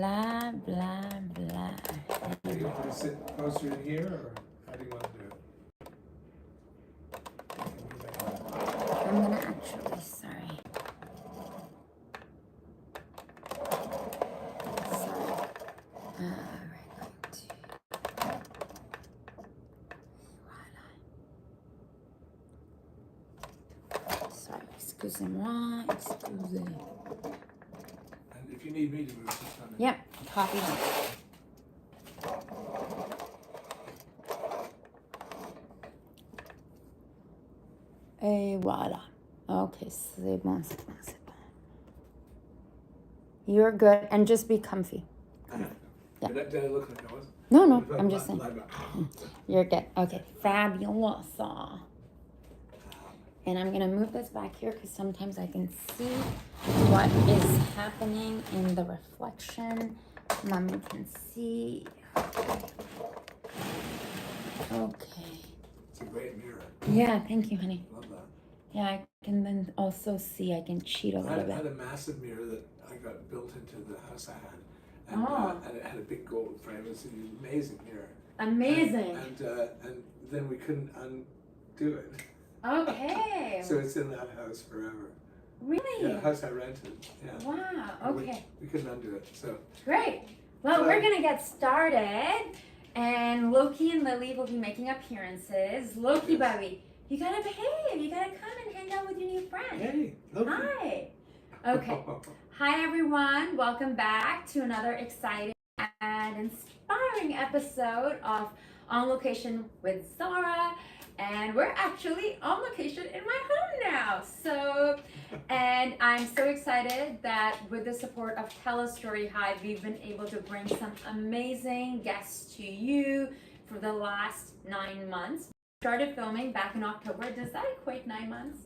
blah, blah, blah. Are you going to sit closer in here, or how do you want to do it? I'm gonna actually, sorry. Sorry, excusez-moi, excusez. And if you need me to move, just tell me. Yep, copy that. Et voilà. Okay, c'est bon, c'est bon, c'est bon. You're good, and just be comfy. Yeah. Did I look like I was? No, I'm just saying. You're good. Okay, fabulous. And I'm gonna move this back here because sometimes I can see what is happening in the reflection. Mommy can see. Okay. It's a great mirror. Yeah, thank you, honey. Love that. Yeah, I can then also see, I can cheat a little bit. I had a massive mirror that I got built into the house I had. And, and it had a big gold frame. It was an amazing mirror. Amazing. And then we couldn't undo it. Okay. So it's in that house forever. Really? Yeah, a house I rented. Yeah. Wow, okay. We couldn't undo it, so. Great. Well, we're gonna get started. And Loki and Lily will be making appearances. Loki, baby, you gotta behave. You gotta come and hang out with your new friend. Hey, Loki. Hi. Okay. Hi, everyone. Welcome back to another exciting and inspiring episode of On Location with Zara. And we're actually on location in my home now. And I'm so excited that with the support of Tell a Story Hive, we've been able to bring some amazing guests to you for the last 9 months. Started filming back in October. Does that equate 9 months?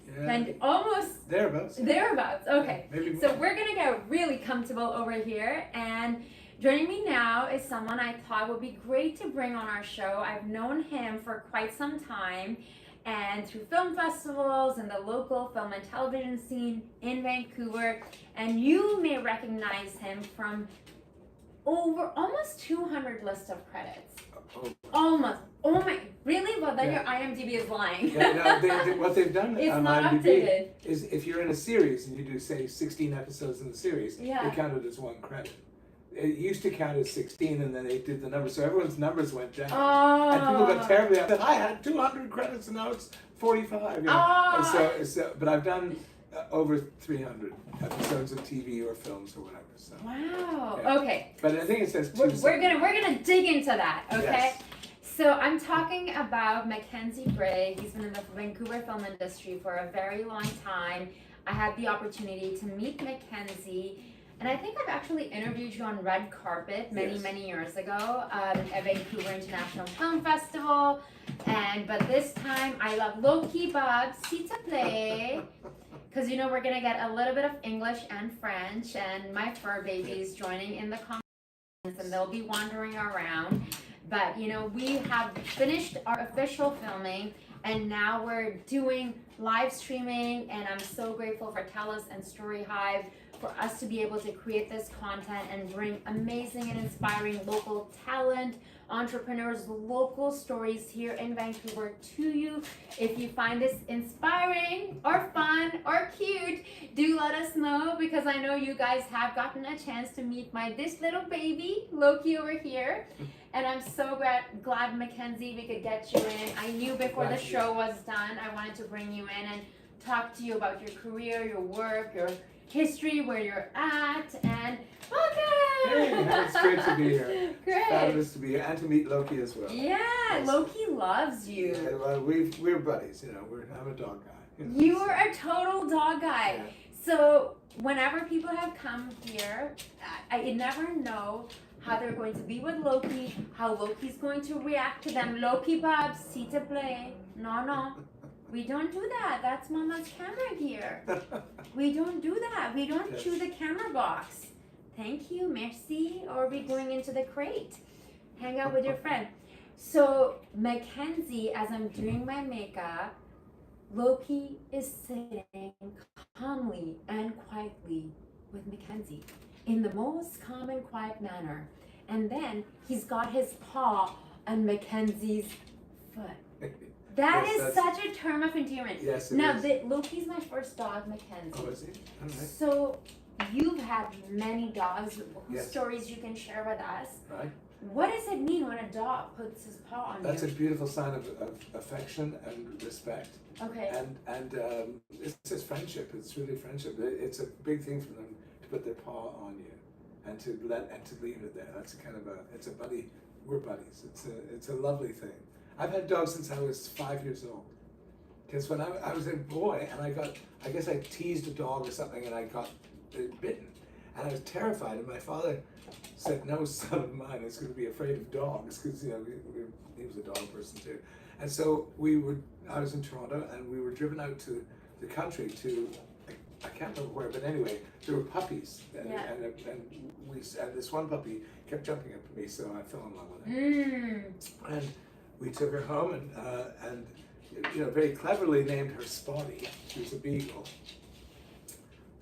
Yeah. And almost thereabouts. Thereabouts. Okay. Yeah, maybe so more. We're gonna get really comfortable over here, and joining me now is someone I thought would be great to bring on our show. I've known him for quite some time, and through film festivals and the local film and television scene in Vancouver, and you may recognize him from over almost 200 lists of credits. Almost. Oh my, really? Well, then your IMDb is lying. Yeah, no, what they've done it's on not IMDb updated. Is if you're in a series and you do, say, 16 episodes in the series, they count it as one credit. It used to count as 16, and then they did the numbers, so everyone's numbers went down. And people got terribly upset. I had 200 credits, and now it's 45. You know? But I've done over 300 episodes of TV or films or whatever. So. Wow. Yeah. Okay. But I think it says we're gonna dig into that. Okay. Yes. So I'm talking about Mackenzie Gray. He's been in the Vancouver film industry for a very long time. I had the opportunity to meet Mackenzie. And I think I've actually interviewed you on red carpet many years ago at Vancouver International Film Festival. But this time I love Loki Bob, s'il te plaît. Because you know we're gonna get a little bit of English and French, and my fur baby's joining in the comments, and they'll be wandering around. But you know, we have finished our official filming, and now we're doing live streaming, and I'm so grateful for Tellus and Story Hive for us to be able to create this content and bring amazing and inspiring local talent, entrepreneurs, local stories here in Vancouver to you. If you find this inspiring or fun or cute, do let us know, because I know you guys have gotten a chance to meet this little baby, Loki, over here. And I'm so glad, Mackenzie, we could get you in. I knew before the show was done, I wanted to bring you in and talk to you about your career, your work, your history, where you're at, and welcome! Hey, it's great to be here. Great. It's fabulous to be here, and to meet Loki as well. Yeah, yes. Loki loves you. Yeah, well, we're buddies, you know. I'm a dog guy. You are a total dog guy. Yeah. So whenever people have come here, I never know how they're going to be with Loki, how Loki's going to react to them. Loki Bob, s'il te plaît. No. We don't do that. That's Mama's camera gear. We don't do that. We don't chew the camera box. Thank you, merci. Or we're going into the crate. Hang out with your friend. So Mackenzie, as I'm doing my makeup, Loki is sitting calmly and quietly with Mackenzie. in the most calm and quiet manner. And then he's got his paw on Mackenzie's foot. That Yes, is such a term of endearment. Yes, it now, is. Loki's my first dog, Mackenzie. Oh, is he? All right. So, you've had many dogs whose Yes. stories you can share with us. Right. What does it mean when a dog puts his paw on That's you? a beautiful sign of affection and respect. Okay. And it's just friendship. It's really friendship. It's a big thing for them to put their paw on you, and to leave it there. That's a kind of it's a buddy. We're buddies. It's a lovely thing. I've had dogs since I was 5 years old. Because when I was a boy, and I guess I teased a dog or something, and I got bitten, and I was terrified. And my father said, "No son of mine is going to be afraid of dogs," because he was a dog person too. And so I was in Toronto, and we were driven out to the country to, I can't remember where, but anyway, there were puppies, and this one puppy kept jumping up at me, so I fell in love with her. And we took her home, and very cleverly named her Spotty. She was a beagle.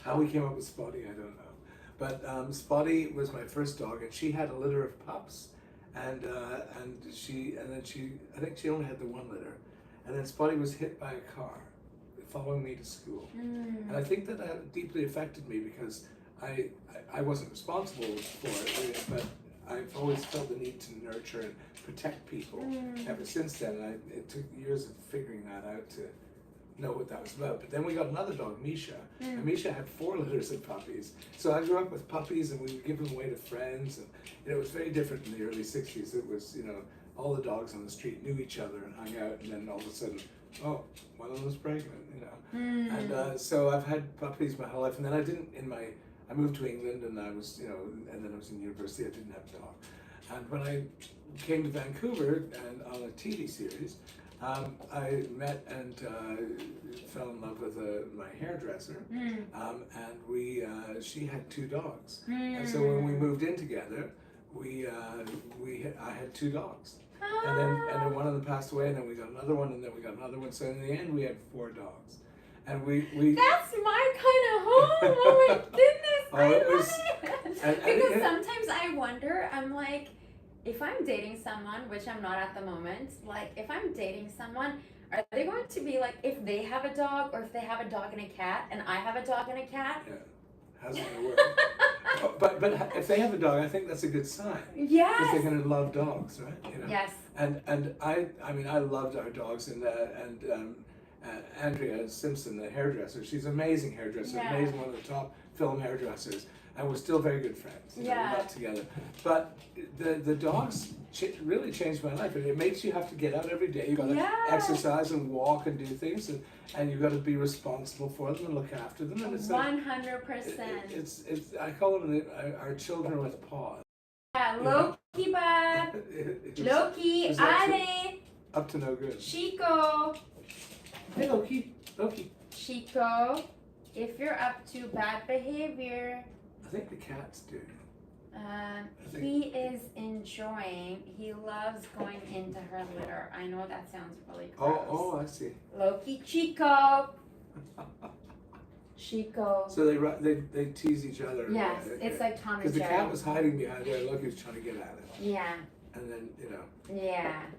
How we came up with Spotty, I don't know. But Spotty was my first dog, and she had a litter of pups, and then I think she only had the one litter, and then Spotty was hit by a car, following me to school, and I think that deeply affected me because I wasn't responsible for it, but I've always felt the need to nurture and protect people. Ever since then, it took years of figuring that out to know what that was about. But then we got another dog, Misha, and Misha had 4 litters of puppies. So I grew up with puppies, and we would give them away to friends, and it was very different in the early 60s. It was, all the dogs on the street knew each other and hung out, and then all of a sudden, oh, one of them was pregnant, And so I've had puppies my whole life, and then I moved to England, and I was, and then I was in university. I didn't have a dog, and when I came to Vancouver and on a TV series, I met and fell in love with my hairdresser, and she had 2 dogs, and so when we moved in together, I had 2 dogs, and then one of them passed away, and then we got another one, and then we got another one. So in the end, we had 4 dogs. And we That's my kind of home. Oh my goodness, I love it. Because sometimes I wonder, I'm like, if I'm dating someone, which I'm not at the moment, like if I'm dating someone, are they going to be like, if they have a dog, or if they have a dog and a cat, and I have a dog and a cat? Yeah, how's it gonna work? but if they have a dog, I think that's a good sign. Yes. Because they're gonna love dogs, right? Yes. And I loved our dogs, and Andrea Simpson, the hairdresser, she's an amazing hairdresser, amazing, one of the top film hairdressers, and we're still very good friends. We're not together. But the dogs really changed my life. It makes you have to get out every day. You've got to exercise and walk and do things, and you've got to be responsible for them and look after them. And it's 100%. I call them our children with paws. Yeah, Loki, bud. Loki, Ale. Up to no good. Chico. Hey, Loki. Chico, if you're up to bad behavior. I think the cat's doing it. He is enjoying. He loves going into her litter. I know that sounds really gross. Oh, I see. Loki, Chico. Chico. So they tease each other. Yes, it's like Tom and Jerry. Because the cat was hiding behind there. Loki was trying to get at it. Yeah. And then, Yeah.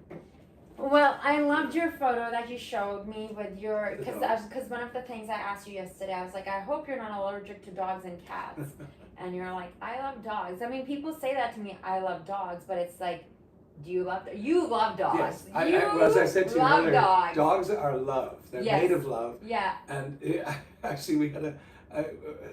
Well, I loved your photo that you showed me with your, because one of the things I asked you yesterday, I was like, I hope you're not allergic to dogs and cats. And you're like, I love dogs. I mean, people say that to me, I love dogs, but it's like, you love dogs. Yes, as I said to you earlier, dogs are love. They're made of love. Yeah. And actually, we had a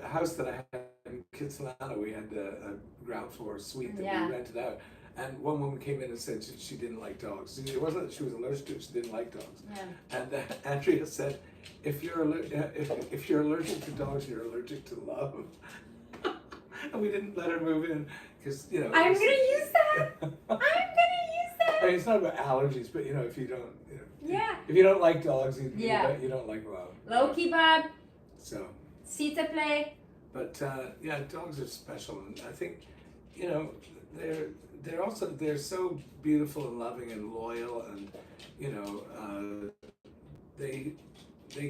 house that I had in Kitsilano. We had a ground floor suite that we rented out. And one woman came in and said she didn't like dogs. It wasn't that she was allergic to it; she didn't like dogs. Yeah. And Andrea said, "If you're allergic to dogs, you're allergic to love." And we didn't let her move in because I'm gonna use that. I mean, it's not about allergies, but if you don't, if you don't like dogs, you don't like love. Loki, Bob. So. S'il te plaît. But dogs are special, and I think they're so beautiful and loving and loyal, and they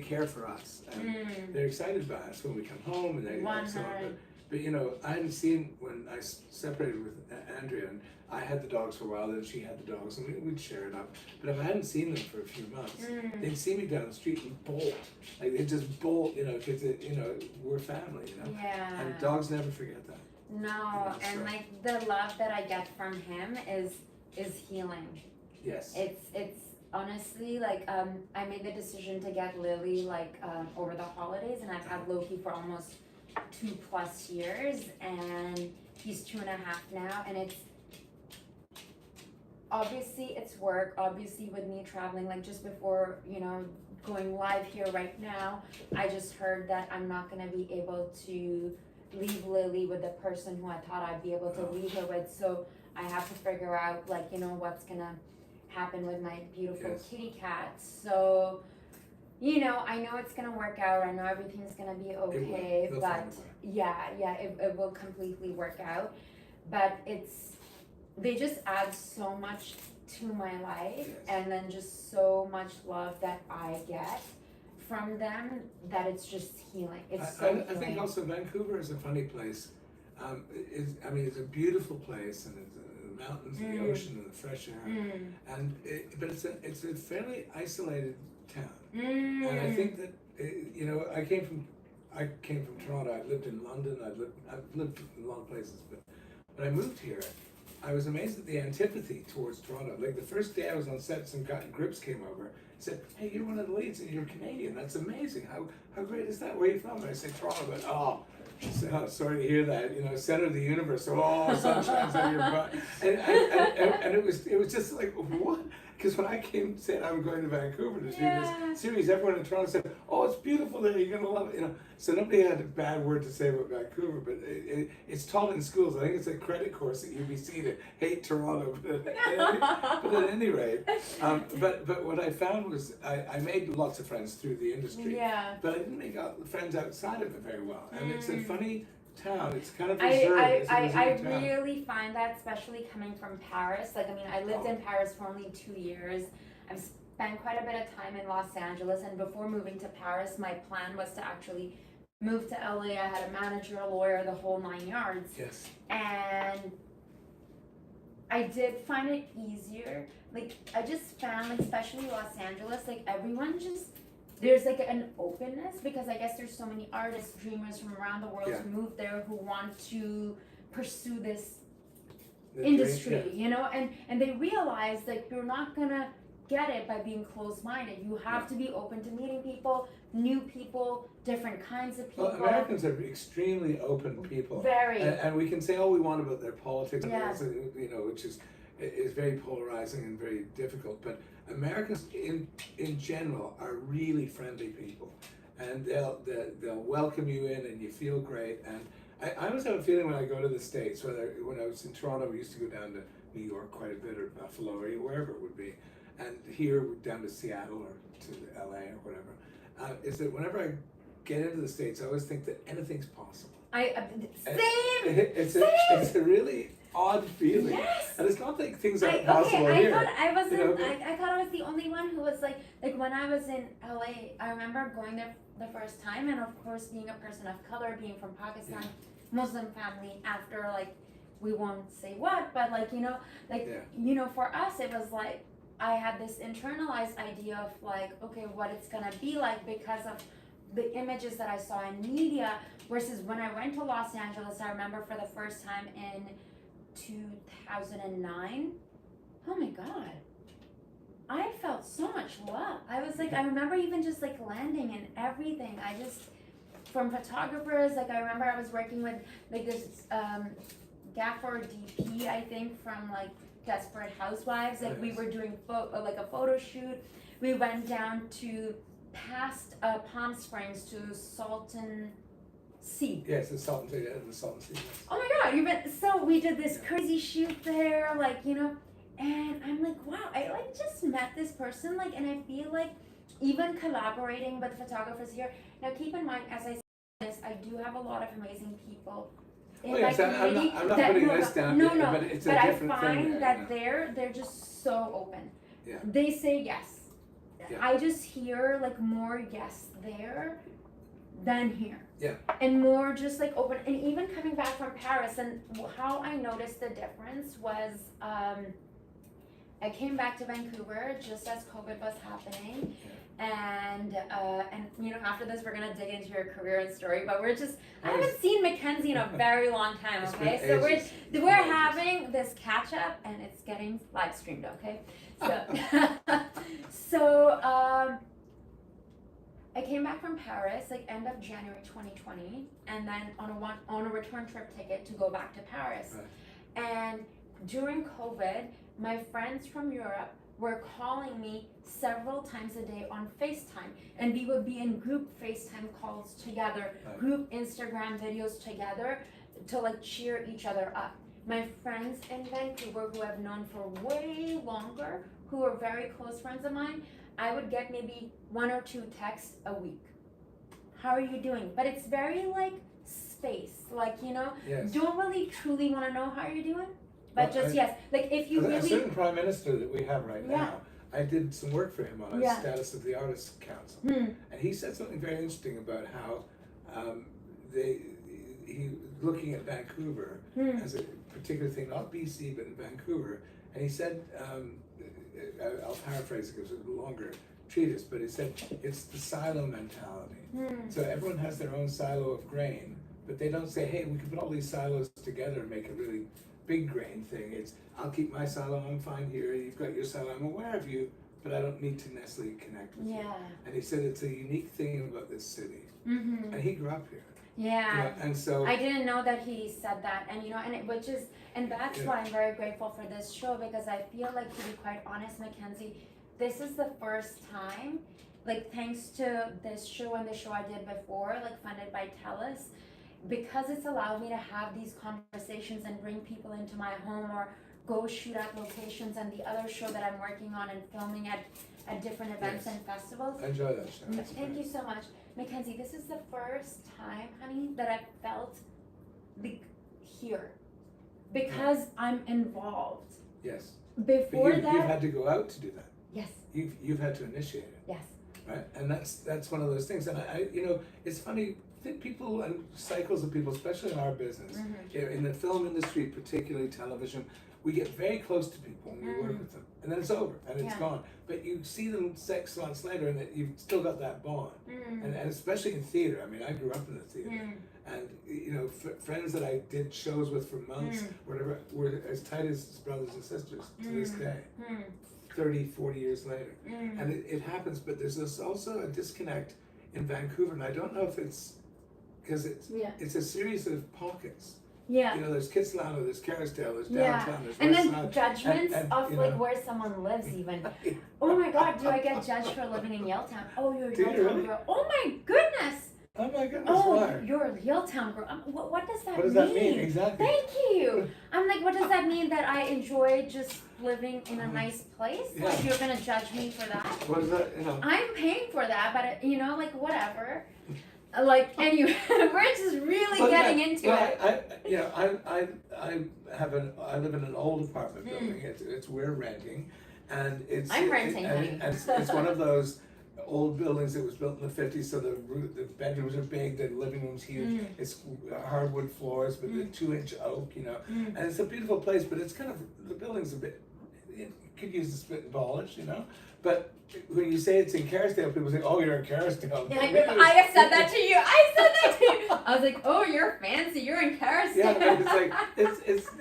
care for us, and they're excited by us when we come home, and they But you know, I hadn't seen when I separated with Andrea, and I had the dogs for a while, then she had the dogs, and we'd share it up. But if I hadn't seen them for a few months, they'd see me down the street and bolt. Like they'd just bolt, you know, because you know, we're family, you know. Yeah. And dogs never forget that. No, you know, and so. like the love that I get from him is healing. Yes. It's honestly like I made the decision to get Lily like over the holidays, and I've had Loki for almost 2+ years, and he's 2.5 now, and it's obviously it's work. Obviously with me traveling, like just before, you know, going live here right now, I just heard that I'm not gonna be able to leave Lily with the person who I thought I'd be able to leave her with, so I have to figure out like, you know, what's gonna happen with my beautiful kitty cat. So, you know, I know it's gonna work out. I know everything's gonna be okay, but it will completely work out. But they just add so much to my life, and then just so much love that I get from them that it's just healing. It's so healing. I think also Vancouver is a funny place. It's a beautiful place, and it's the mountains and the ocean and the fresh air, but it's a fairly isolated town. And I think that you know, I came from Toronto. I lived in London. I've lived in a lot of places, but when I moved here, I was amazed at the antipathy towards Toronto. Like the first day I was on set, some guy Grips came over, said, "Hey, you're one of the leads, and you're Canadian. That's amazing. How great is that? Where are you from?" And I said, "Toronto." But she said, "Oh, sorry to hear that. You know, center of the universe. Oh, sun shines on your butt." And it was just like, what? Because when I said I was going to Vancouver to do this series, everyone in Toronto said, "Oh, it's beautiful there. You're gonna love it." You know, so nobody had a bad word to say about Vancouver, but it's taught in schools. I think it's a credit course at UBC to hate Toronto. But at any rate, but what I found was I made lots of friends through the industry. Yeah. But I didn't make friends outside of it very well, and it's a funny town. It's kind of reserved. I really find that, especially coming from Paris. Like, I mean, I lived in Paris for only 2 years. I've spent quite a bit of time in Los Angeles, and before moving to Paris, my plan was to actually move to LA. I had a manager, a lawyer, the whole 9 yards. Yes. And I did find it easier. Like, I just found, like, especially Los Angeles, like, everyone just, there's like an openness, because I guess there's so many artists, dreamers from around the world who move there, who want to pursue this industry, you know, and they realize that you're not gonna get it by being closed-minded. You have to be open to meeting people, new people, different kinds of people. Well, Americans are extremely open people. Very. And we can say all we want about their politics, you know, which is very polarizing and very difficult, but Americans in general are really friendly people, and they'll welcome you in, and you feel great. And I always have a feeling when I go to the States, when I was in Toronto, we used to go down to New York quite a bit, or Buffalo, or wherever it would be, and here down to Seattle or to LA or whatever, is that whenever I get into the States, I always think that anything's possible. It's a really odd feeling. Yes. And it's not like things aren't possible here. I thought I was the only one who was like when I was in LA, I remember going there the first time, and of course being a person of color, being from Pakistan, Muslim family, after like, we won't say what, but like, you know, for us it was like, I had this internalized idea of like, okay, what it's gonna be like because of the images that I saw in media, versus when I went to Los Angeles, I remember for the first time in 2009, oh my God, I felt so much love. I was like, I remember even just like landing and everything, from photographers, like I remember I was working with like this gaffer DP, I think, from like Desperate Housewives, like we were doing like a photo shoot. We went down to past Palm Springs to Salton Sea. Yes, the Salton Sea. Yes. Oh my God! So we did this crazy shoot there, like, you know, and I'm like, wow, I like just met this person, like, and I feel like even collaborating with photographers here. Now, keep in mind, as I say this, I do have a lot of amazing people in my community. I'm not putting this down. But it's a different thing. But I find that they're just so open. Yeah. They say yes. Yeah. I just hear like more yes there than here. Yeah. And more just like open, and even coming back from Paris, and how I noticed the difference was, I came back to Vancouver just as COVID was happening, and you know, after this we're gonna dig into your career and story, but I haven't seen Mackenzie in a very long time, okay? So we're having this catch up, and it's getting live streamed, okay? So I came back from Paris like end of January 2020, and then on a return trip ticket to go back to Paris. Right. And during COVID, my friends from Europe were calling me several times a day on FaceTime, and we would be in group FaceTime calls together, right. Group Instagram videos together to like cheer each other up. My friends in Vancouver who I've known for way longer, who are very close friends of mine, I would get maybe 1 or 2 texts a week. How are you doing? But it's very like space, like, you know, yes. Don't really truly want to know how you're doing, but well, yes, like if you really. A certain prime minister that we have right now, I did some work for him on a status of the Artists Council, and he said something very interesting about how he looking at Vancouver as a particular thing, not BC but in Vancouver, and he said. I'll paraphrase it because it's a longer treatise, but he said it's the silo mentality. So everyone has their own silo of grain, but they don't say, hey, we can put all these silos together and make a really big grain thing. It's, I'll keep my silo, I'm fine here, you've got your silo, I'm aware of you, but I don't need to necessarily connect with you. And he said it's a unique thing about this city. And he grew up here. Yeah. You know, and so I didn't know that he said that, and you know, and that's why I'm very grateful for this show, because I feel like, to be quite honest, Mackenzie, this is the first time, like thanks to this show and the show I did before, like funded by TELUS, because it's allowed me to have these conversations and bring people into my home or go shoot at locations, and the other show that I'm working on and filming at different events and festivals. I enjoy that show. Thank you so much. Mackenzie, this is the first time, honey, that I've felt here, because I'm involved. Yes. Before but that, you've had to go out to do that. Yes. You've had to initiate it. Yes. Right, and that's one of those things. And I you know, it's funny. I think people and cycles of people, especially in our business, in the film industry, particularly television, we get very close to people when we work with them, and then it's over and it's gone. But you see them 6 months later, and you've still got that bond. And especially in theater. I mean, I grew up in the theater, and you know, friends that I did shows with for months, whatever, were as tight as brothers and sisters to this day. 30, 40 years later, and it happens. But there's also a disconnect in Vancouver, and I don't know if it's because it's a series of pockets. Yeah. You know, there's Kitsilano, there's Kerrisdale, there's downtown, there's and West then Side, judgments of like know. where someone lives even. Oh my God, do I get judged for living in Yaletown? Oh, you're a Yaletown girl. Oh my goodness. Oh my goodness, why? You're a Yaletown girl. What does that mean? What does that mean? Exactly. Thank you. I'm like, what does that mean, that I enjoy just living in a nice place? Like, you're gonna judge me for that? What is that, you know? I'm paying for that, but you know, like, whatever. Like, anyway, we're just really getting into it. I live in an old apartment building. It's we're renting, and it's I'm renting, and it's one of those old buildings that was built in the 50s. So the bedrooms are big, the living room's huge. It's hardwood floors with the 2-inch oak, you know, and it's a beautiful place. But it's kind of, the building's a bit, it could use a spit and polish, you know, but. When you say it's in Kerrisdale, people say, "Oh, you're in Kerrisdale." Yeah, I said that to you. I said that to you. I was like, "Oh, you're fancy. You're in Kerrisdale." Yeah, but it's like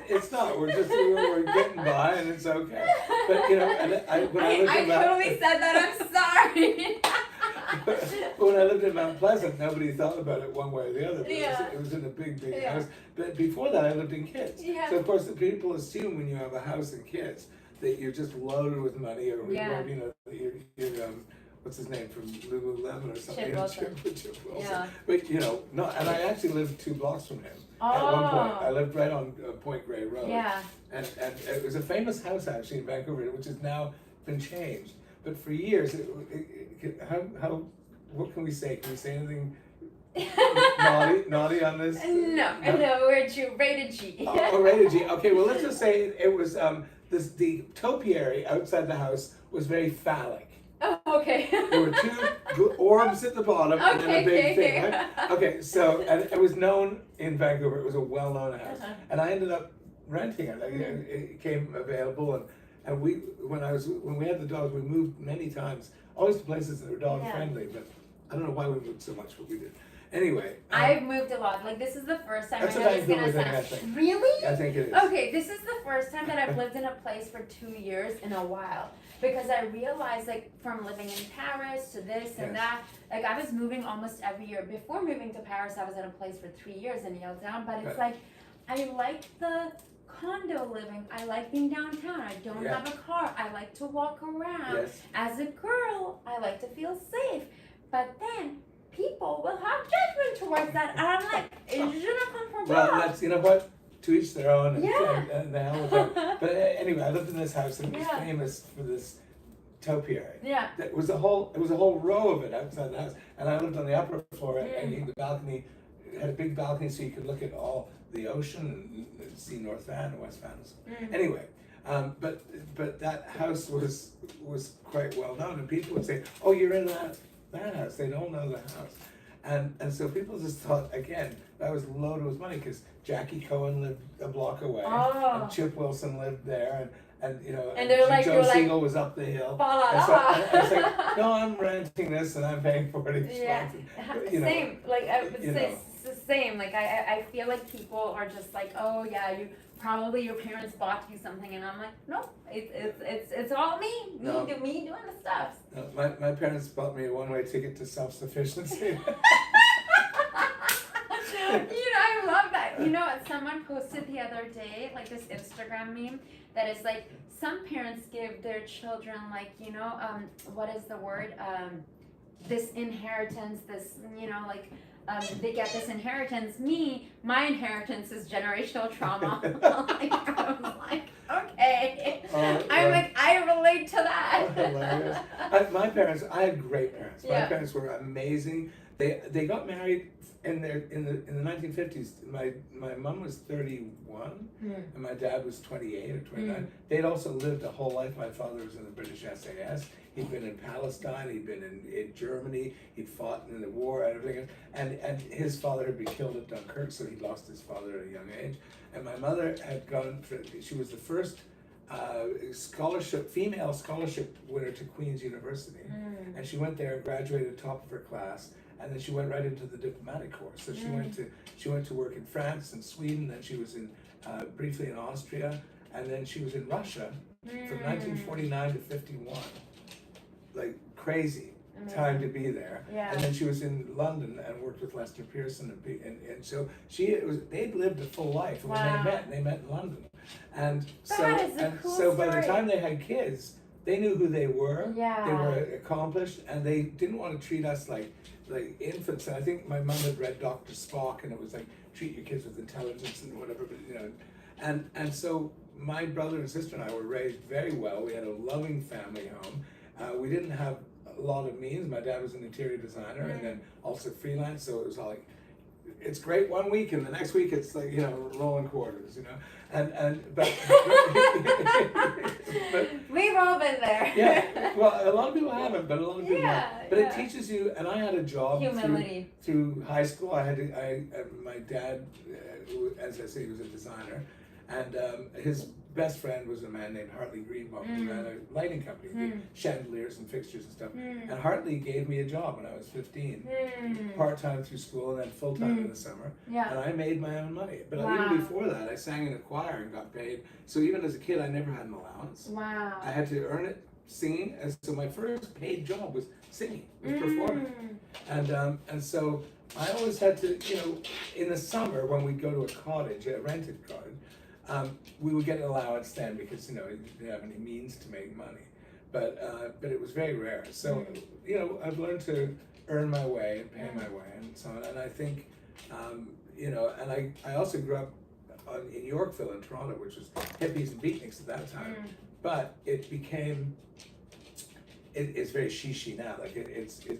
it's not. We're getting by, and it's okay. But you know, I totally said that. I'm sorry. But when I lived in Mount Pleasant, nobody thought about it one way or the other. It was in a big house. But before that, I lived in Kids. So of course, the people assume when you have a house in Kids that you're just loaded with money, or you know, you're what's his name from Lululemon or something. Chip Wilson. Yeah. But you know, no. And I actually lived 2 blocks from him. At one point, I lived right on Point Grey Road. Yeah. And it was a famous house actually in Vancouver, which has now been changed. But for years, what can we say? Can we say anything naughty on this? No, we're rated G. Rated G. Okay, well, let's just say it was the topiary outside the house was very phallic. Oh, okay. There were two orbs at the bottom and then a big thing, right? Okay, so, and it was known in Vancouver, it was a well-known house. And I ended up renting it. It came available, and when we had the dogs, we moved many times, always to places that were dog-friendly, but I don't know why we moved so much, but we did. Anyway. I've moved a lot. Like, this is the first time. That's a Vancouver thing, I think. Really? I think it is. Okay, this is the first time that I've lived in a place for 2 years in a while. Because I realized, like, from living in Paris to this and that, like, I was moving almost every year. Before moving to Paris, I was in a place for 3 years in Yaletown. But it's like, I like the condo living. I like being downtown. I don't have a car. I like to walk around. Yes. As a girl, I like to feel safe. But then people will have judgment towards that, and I'm like, je ne comprends pas. Well, that's, you know what? To each their own, and the hell with them. But anyway, I lived in this house, and it was famous for this topiary. Yeah. It was a whole row of it outside the house, and I lived on the upper floor, and the balcony had a big balcony, so you could look at all the ocean and see North Van and West Van. Anyway, but that house was quite well known, and people would say, "Oh, you're in that house." They don't know the house. And so people just thought, again, that was loaded with money, because Jackie Cohen lived a block away, and Chip Wilson lived there, and you know, and like, Joe Siegel was up the hill. And so I was like, no, I'm renting this and I'm paying for it each month. You know, same. Like, it's the same. Like, I feel like people are just like, oh yeah, probably your parents bought you something, and I'm like, no, it's all me doing the stuff. No, my parents bought me a one-way ticket to self-sufficiency. I love that. You know, someone posted the other day, like, this Instagram meme that is like, some parents give their children, like, what is the word? This inheritance, this, like, they get this inheritance. My inheritance is generational trauma. I was like, okay. I'm like, I relate to that. Hilarious. My parents, I had great parents. My parents were amazing. They got married in the 1950s. My mom was 31 and my dad was 28 or 29. They'd also lived a whole life. My father was in the British SAS. He'd been in Palestine. He'd been in Germany. He'd fought in the war and everything. And his father had been killed at Dunkirk, so he lost his father at a young age. And my mother had gone. She was the first female scholarship winner to Queen's University, and she went there, graduated top of her class. And then she went right into the diplomatic corps. So she went to work in France and Sweden. Then she was briefly in Austria, and then she was in Russia from 1949 to 51. Like, crazy time to be there. Yeah. And then she was in London and worked with Lester Pearson, and so they'd lived a full life. And when they met in London, and so by the time they had kids, they knew who they were. Yeah. They were accomplished, and they didn't want to treat us like infants. And I think my mom had read Dr. Spock, and it was like, treat your kids with intelligence and whatever, but and so my brother and sister and I were raised very well. We had a loving family home. We didn't have a lot of means. My dad was an interior designer and then also freelance, so it was all like, it's great one week and the next week it's like, rolling quarters, but we've all been there. Yeah, well, a lot of people haven't, but a lot of people have. But it teaches you, and I had a job through high school. My dad, as I say, he was a designer, and his best friend was a man named Hartley Greenbaum, who ran a lighting company, did chandeliers and fixtures and stuff. And Hartley gave me a job when I was 15, part-time through school and then full-time in the summer. Yeah. And I made my own money. But even before that, I sang in a choir and got paid. So even as a kid, I never had an allowance. Wow. I had to earn it singing, and so my first paid job was singing, was performing. And so I always had to, in the summer when we'd go to a cottage, a rented cottage, we would get an allowance then because, we didn't have any means to make money. But it was very rare. So, I've learned to earn my way and pay my way and so on. And I think, and I also grew up in Yorkville in Toronto, which was hippies and beatniks at that time. But it became, it's very shishi now. Like it's like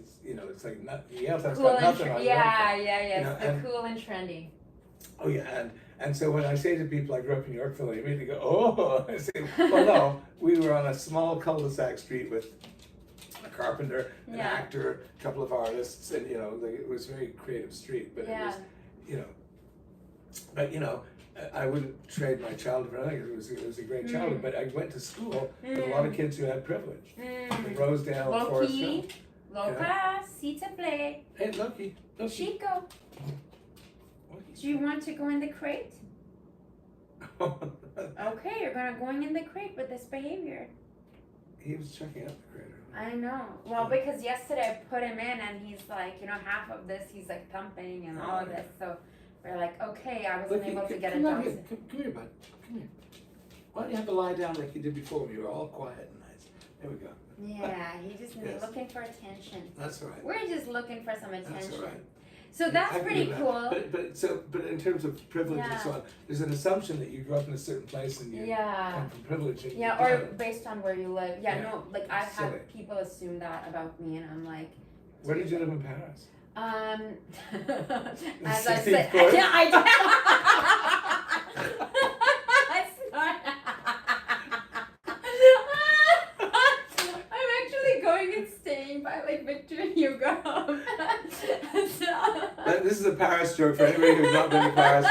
Yaletown's got nothing on Yorkville. Cool and trendy. Oh yeah, and so when I say to people I grew up in Yorkville, they immediately go, oh. I say, well no, we were on a small cul-de-sac street with a carpenter, an actor, a couple of artists, and it was a very creative street. But it was, but I wouldn't trade my childhood for anything. It was a great childhood. But I went to school with a lot of kids who had privilege. In Rosedale, and Forest Hill. Loca, s'il te plaît. Hey, Loki. Chico. Do you want to go in the crate? Okay, you're going in the crate with this behavior. He was checking out the crate. I know. Well, because yesterday I put him in and he's like, half of this he's like thumping and all of this. So we're like, okay, I wasn't able to get a dose. Come here, bud. Come here. Why don't you have to lie down like you did before when you were all quiet and nice? There we go. Yeah, he just looking for attention. That's all right. We're just looking for some attention. That's all right. So that's pretty cool. But in terms of privilege and so on, there's an assumption that you grew up in a certain place and you come from privilege. And or based on where you live. No, like I've had people assume that about me, and I'm like. Where did you live in Paris? As I said, I I'm actually going and staying by like Victor Hugo. This is a Paris joke for anybody who's not been to Paris.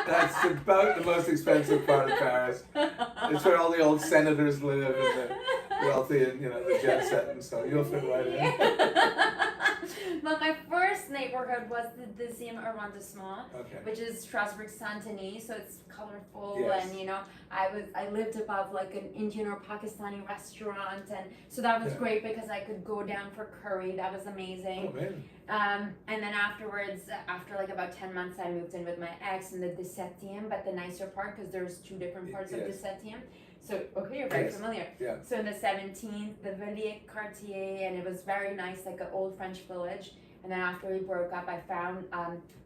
That's about the most expensive part of Paris. It's where all the old senators live and the wealthy and the jet set and so you'll fit right in. But my first neighborhood was the deuxième arrondissement, which is Strasbourg-Saint-Denis, so it's colorful and I lived above like an Indian or Pakistani restaurant, and so that was great because I could go down for curry. That was amazing. Oh, man. And then afterwards, after like about 10 months, I moved in with my ex in the 17e, but the nicer part because there's two different parts of the 17e. So, you're very familiar. Yeah. So in the 17th, the Villiers Quartier, and it was very nice, like an old French village. And then after we broke up, I found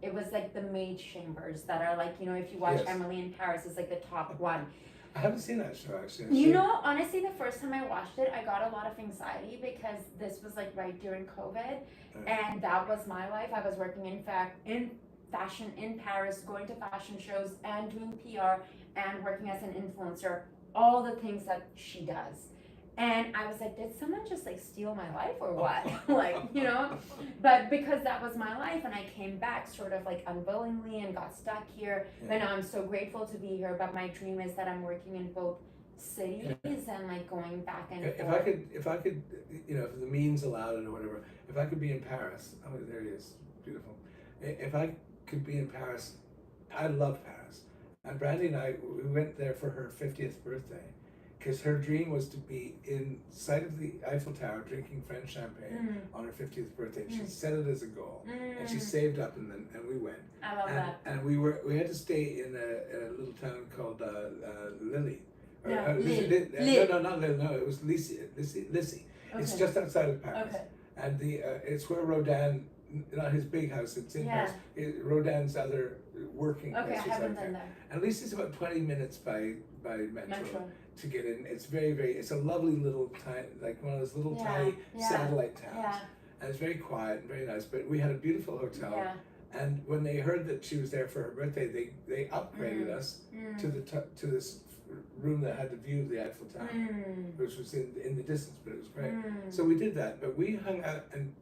it was like the maid chambers that are like, if you watch Emily in Paris, it's like the top one. I haven't seen that show actually. Honestly, the first time I watched it, I got a lot of anxiety because this was like right during COVID, and that was my life. I was working in fashion in Paris, going to fashion shows and doing PR and working as an influencer, all the things that she does. And I was like, did someone just like steal my life or what? But because that was my life and I came back sort of like unwillingly and got stuck here. And I'm so grateful to be here. But my dream is that I'm working in both cities and like going back and forth. If I could, if the means allowed it or whatever, if I could be in Paris, there he is, beautiful. If I could be in Paris, I love Paris. And Brandy and I, we went there for her 50th birthday. Because her dream was to be in sight of the Eiffel Tower drinking French champagne on her 50th birthday. She set it as a goal, and she saved up, and we went. I love that. And we had to stay in a little town called Lille. No, Not Lille. No, it was Lissy. Okay. It's just outside of Paris, and it's where Rodin, not his big house. It's in Paris. Rodin's other working place. I haven't been there. And Lissy's about 20 minutes by metro. To get in. It's it's a lovely little like one of those little tiny satellite towns. And it's very quiet and very nice, but we had a beautiful hotel. And when they heard that she was there for her birthday, they upgraded us to this room that had the view of the Eiffel Tower, which was in the distance, but it was great. So we did that, but we hung out, and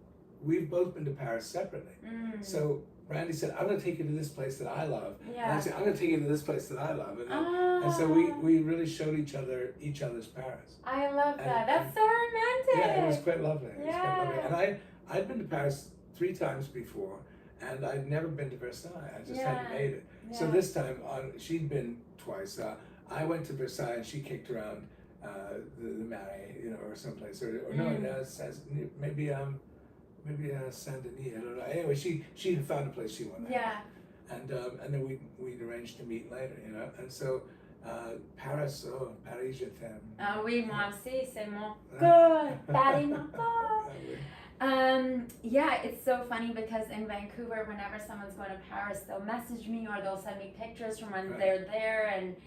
we've both been to Paris separately. So Randy said, I'm going to take you to this place that I love. And I said, I'm going to take you to this place that I love. And so we really showed each other's Paris. I love that. That's so romantic. Yeah, it was quite lovely. And I'd been to Paris 3 times before, and I'd never been to Versailles. I just hadn't made it. So this time, she'd been twice. I went to Versailles, and she kicked around the Marais, or someplace. Maybe Saint Denis, I don't know. Anyway, she found a place she wanted. And then we'd arranged to meet later, And so Paris, Paris, je t'aime. Ah oui, moi aussi, c'est mon cœur, Paris, mon cœur. It's so funny because in Vancouver, whenever someone's going to Paris, they'll message me or they'll send me pictures from when they're there, and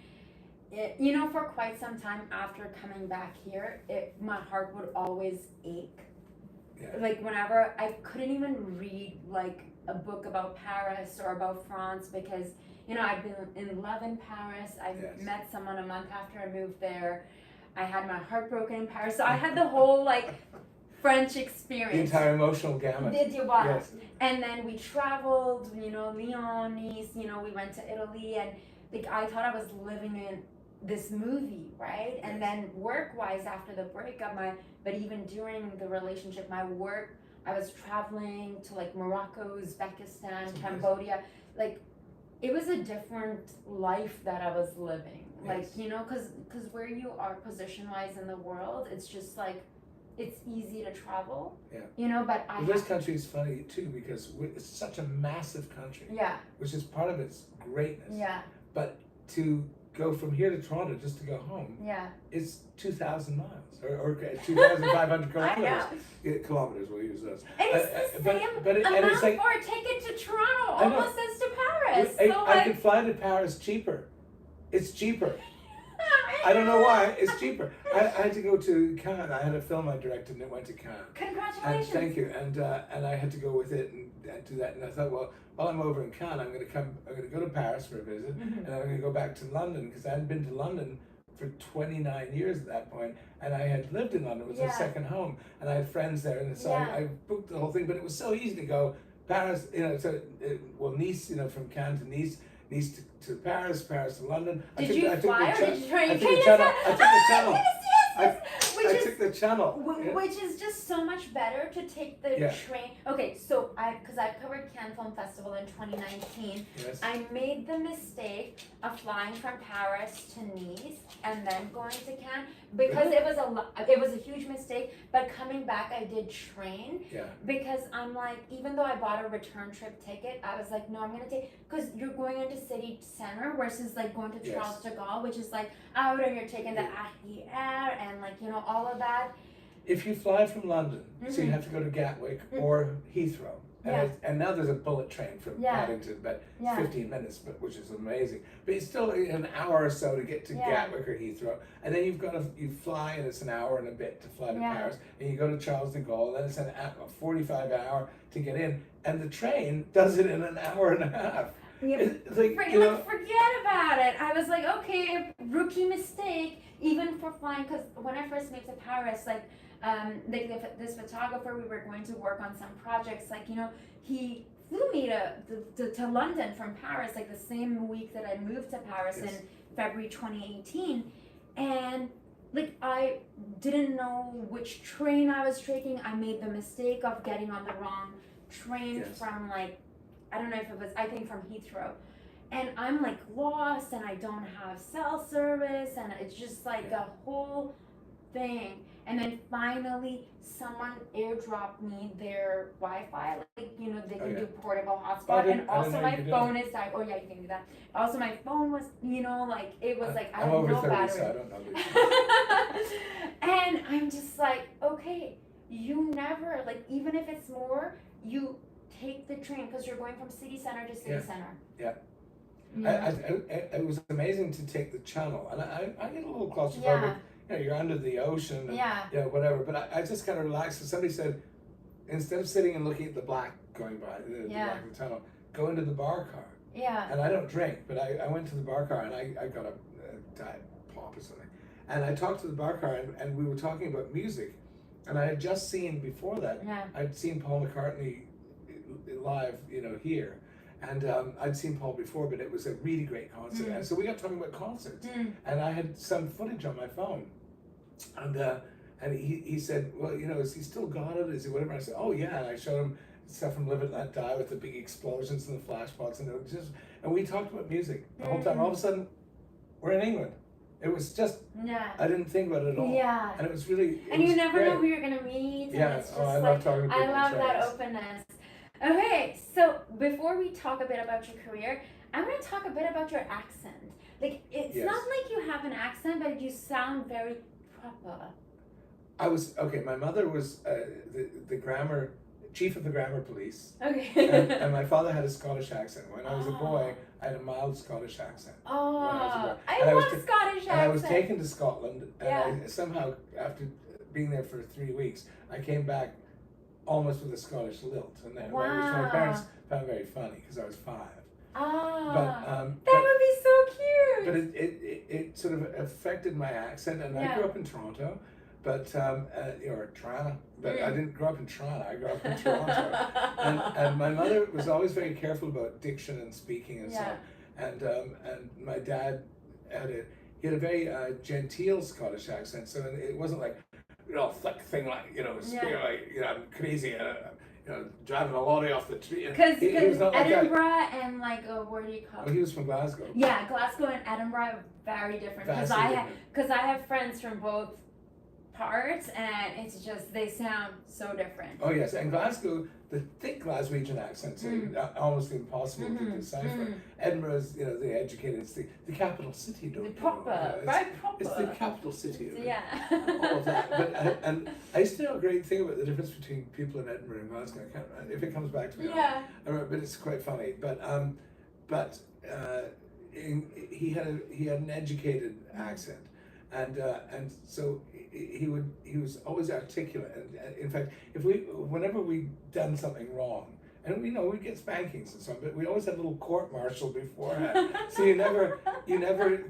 for quite some time after coming back here, my heart would always ache. Like whenever I couldn't even read like a book about Paris or about France because I've been in love in Paris. I met someone a month after I moved there. I had my heart broken in Paris, so I had the whole like French experience. The entire emotional gamut. Did you watch? Yes. And then we traveled, you know, Lyon, Nice, you know, we went to Italy, and like I thought I was living in this movie, right? And then work-wise, after the breakup, but even during the relationship, my work, I was traveling to like Morocco, Uzbekistan, Cambodia, like it was a different life that I was living. Like, you know, cause where you are position-wise in the world, it's just like, it's easy to travel. Yeah. You know, but this country is funny too because it's such a massive country. Yeah. Which is part of its greatness. Yeah. But to go from here to Toronto just to go home. Yeah. It's 2,000 miles or 2,500 kilometers. I know. Kilometers, we'll use those. And it's the same amount it's like, for a ticket to Toronto, almost as to Paris. I could fly to Paris cheaper. It's cheaper. I don't know why. It's cheaper. I had to go to Cannes. I had a film I directed and it went to Cannes. Congratulations. And thank you. And I had to go with it and do that. And I thought, well, while I'm over in Cannes, I'm going to go to Paris for a visit, and I'm going to go back to London because I hadn't been to London for 29 years at that point, and I had lived in London. It was a second home, and I had friends there, and so I booked the whole thing. But it was so easy to go Paris, you know, Nice, you know, from Cannes to Nice. Nice to Paris, Paris to London. Did you fly or did you train? I took the channel. I took the channel. Which is just so much better to take the train. Okay, so because I covered Cannes Film Festival in 2019, I made the mistake of flying from Paris to Nice and then going to Cannes because it was a huge mistake. But coming back, I did train because I'm like, even though I bought a return trip ticket, I was like, no, I'm gonna take because you're going into city center versus like going to Charles de Gaulle, which is like out and you're taking the AIR and like, you know, all of that. If you fly from London, so you have to go to Gatwick or Heathrow. And now there's a bullet train from Paddington, but 15 minutes, which is amazing. But it's still an hour or so to get to Gatwick or Heathrow. And then you fly and it's an hour and a bit to fly to Paris. And you go to Charles de Gaulle, and then it's a 45 hour to get in. And the train does it in an hour and a half. Forget about it. I was like, okay, rookie mistake, even for flying, because when I first moved to Paris, like, this photographer, we were going to work on some projects, like, you know, he flew me to London from Paris, like the same week that I moved to Paris in February 2018, and like I didn't know which train I was taking. I made the mistake of getting on the wrong train from like, I don't know if it was, I think from Heathrow. And I'm like lost and I don't have cell service and it's just like a whole thing. And then finally someone airdropped me their Wi-Fi, like, you know, they can do portable hotspot. And also my phone is like, oh yeah, you can do that. Also my phone was, you know, like it was like, I have no battery. So I don't know this. And I'm just like, okay, you never, like, even if it's more, you take the train because you're going from city center to city center. Yeah. It was amazing to take the channel, and I get a little claustrophobic. You know, you're under the ocean, and, you know, whatever. But I just kind of relaxed. So somebody said, instead of sitting and looking at the black going by, the black of the tunnel, go into the bar car. Yeah. And I don't drink, but I went to the bar car and I got a Diet Pop or something, and I talked to the bar car and we were talking about music, and I had just seen before that I'd seen Paul McCartney live, you know, here. And I'd seen Paul before, but it was a really great concert. And so we got talking about concerts. And I had some footage on my phone. And he said, well, you know, is he still got it? Is he whatever? I said, oh yeah. And I showed him stuff from Live and Let Die with the big explosions and the flashbulbs. And we talked about music the whole time. All of a sudden, we're in England. It was just, I didn't think about it at all. Yeah. And it was really, and you never know who you're going to meet. And it's just I love talking about I love that openness. Okay, so before we talk a bit about your career, I'm going to talk a bit about your accent. Like, it's not like you have an accent, but you sound very proper. My mother was the grammar, chief of the grammar police. Okay. and my father had a Scottish accent. When I was a boy, I had a mild Scottish accent. Oh, I love Scottish accent. And I was taken to Scotland, and I somehow, after being there for 3 weeks, I came back almost with a Scottish lilt, and then which my parents found very funny because I was 5. That would be so cute. But it sort of affected my accent, and I grew up in Toronto, or Toronto, but I didn't grow up in Toronto. I grew up in Toronto, and my mother was always very careful about diction and speaking and so. And my dad he had a very genteel Scottish accent, so it wasn't like thick thing like I'm crazy. Driving a lorry off the tree. Because Edinburgh like and where do you call it? Well, he was from Glasgow. Yeah, Glasgow and Edinburgh are very different. Because I have friends from both parts, and it's just they sound so different. Oh yes, and Glasgow, the thick Glaswegian accents are almost impossible to decipher. Edinburgh is the educated. It's the capital city. Very proper. It's the capital city. Yeah. All of that. But and I used to know a great thing about the difference between people in Edinburgh and Glasgow. I can't, if it comes back to me. Yeah. But it's quite funny. But he had an educated accent. And so he was always articulate, and in fact, whenever we'd done something wrong, and we'd get spankings and so on, but we always had a little court martial beforehand. So you never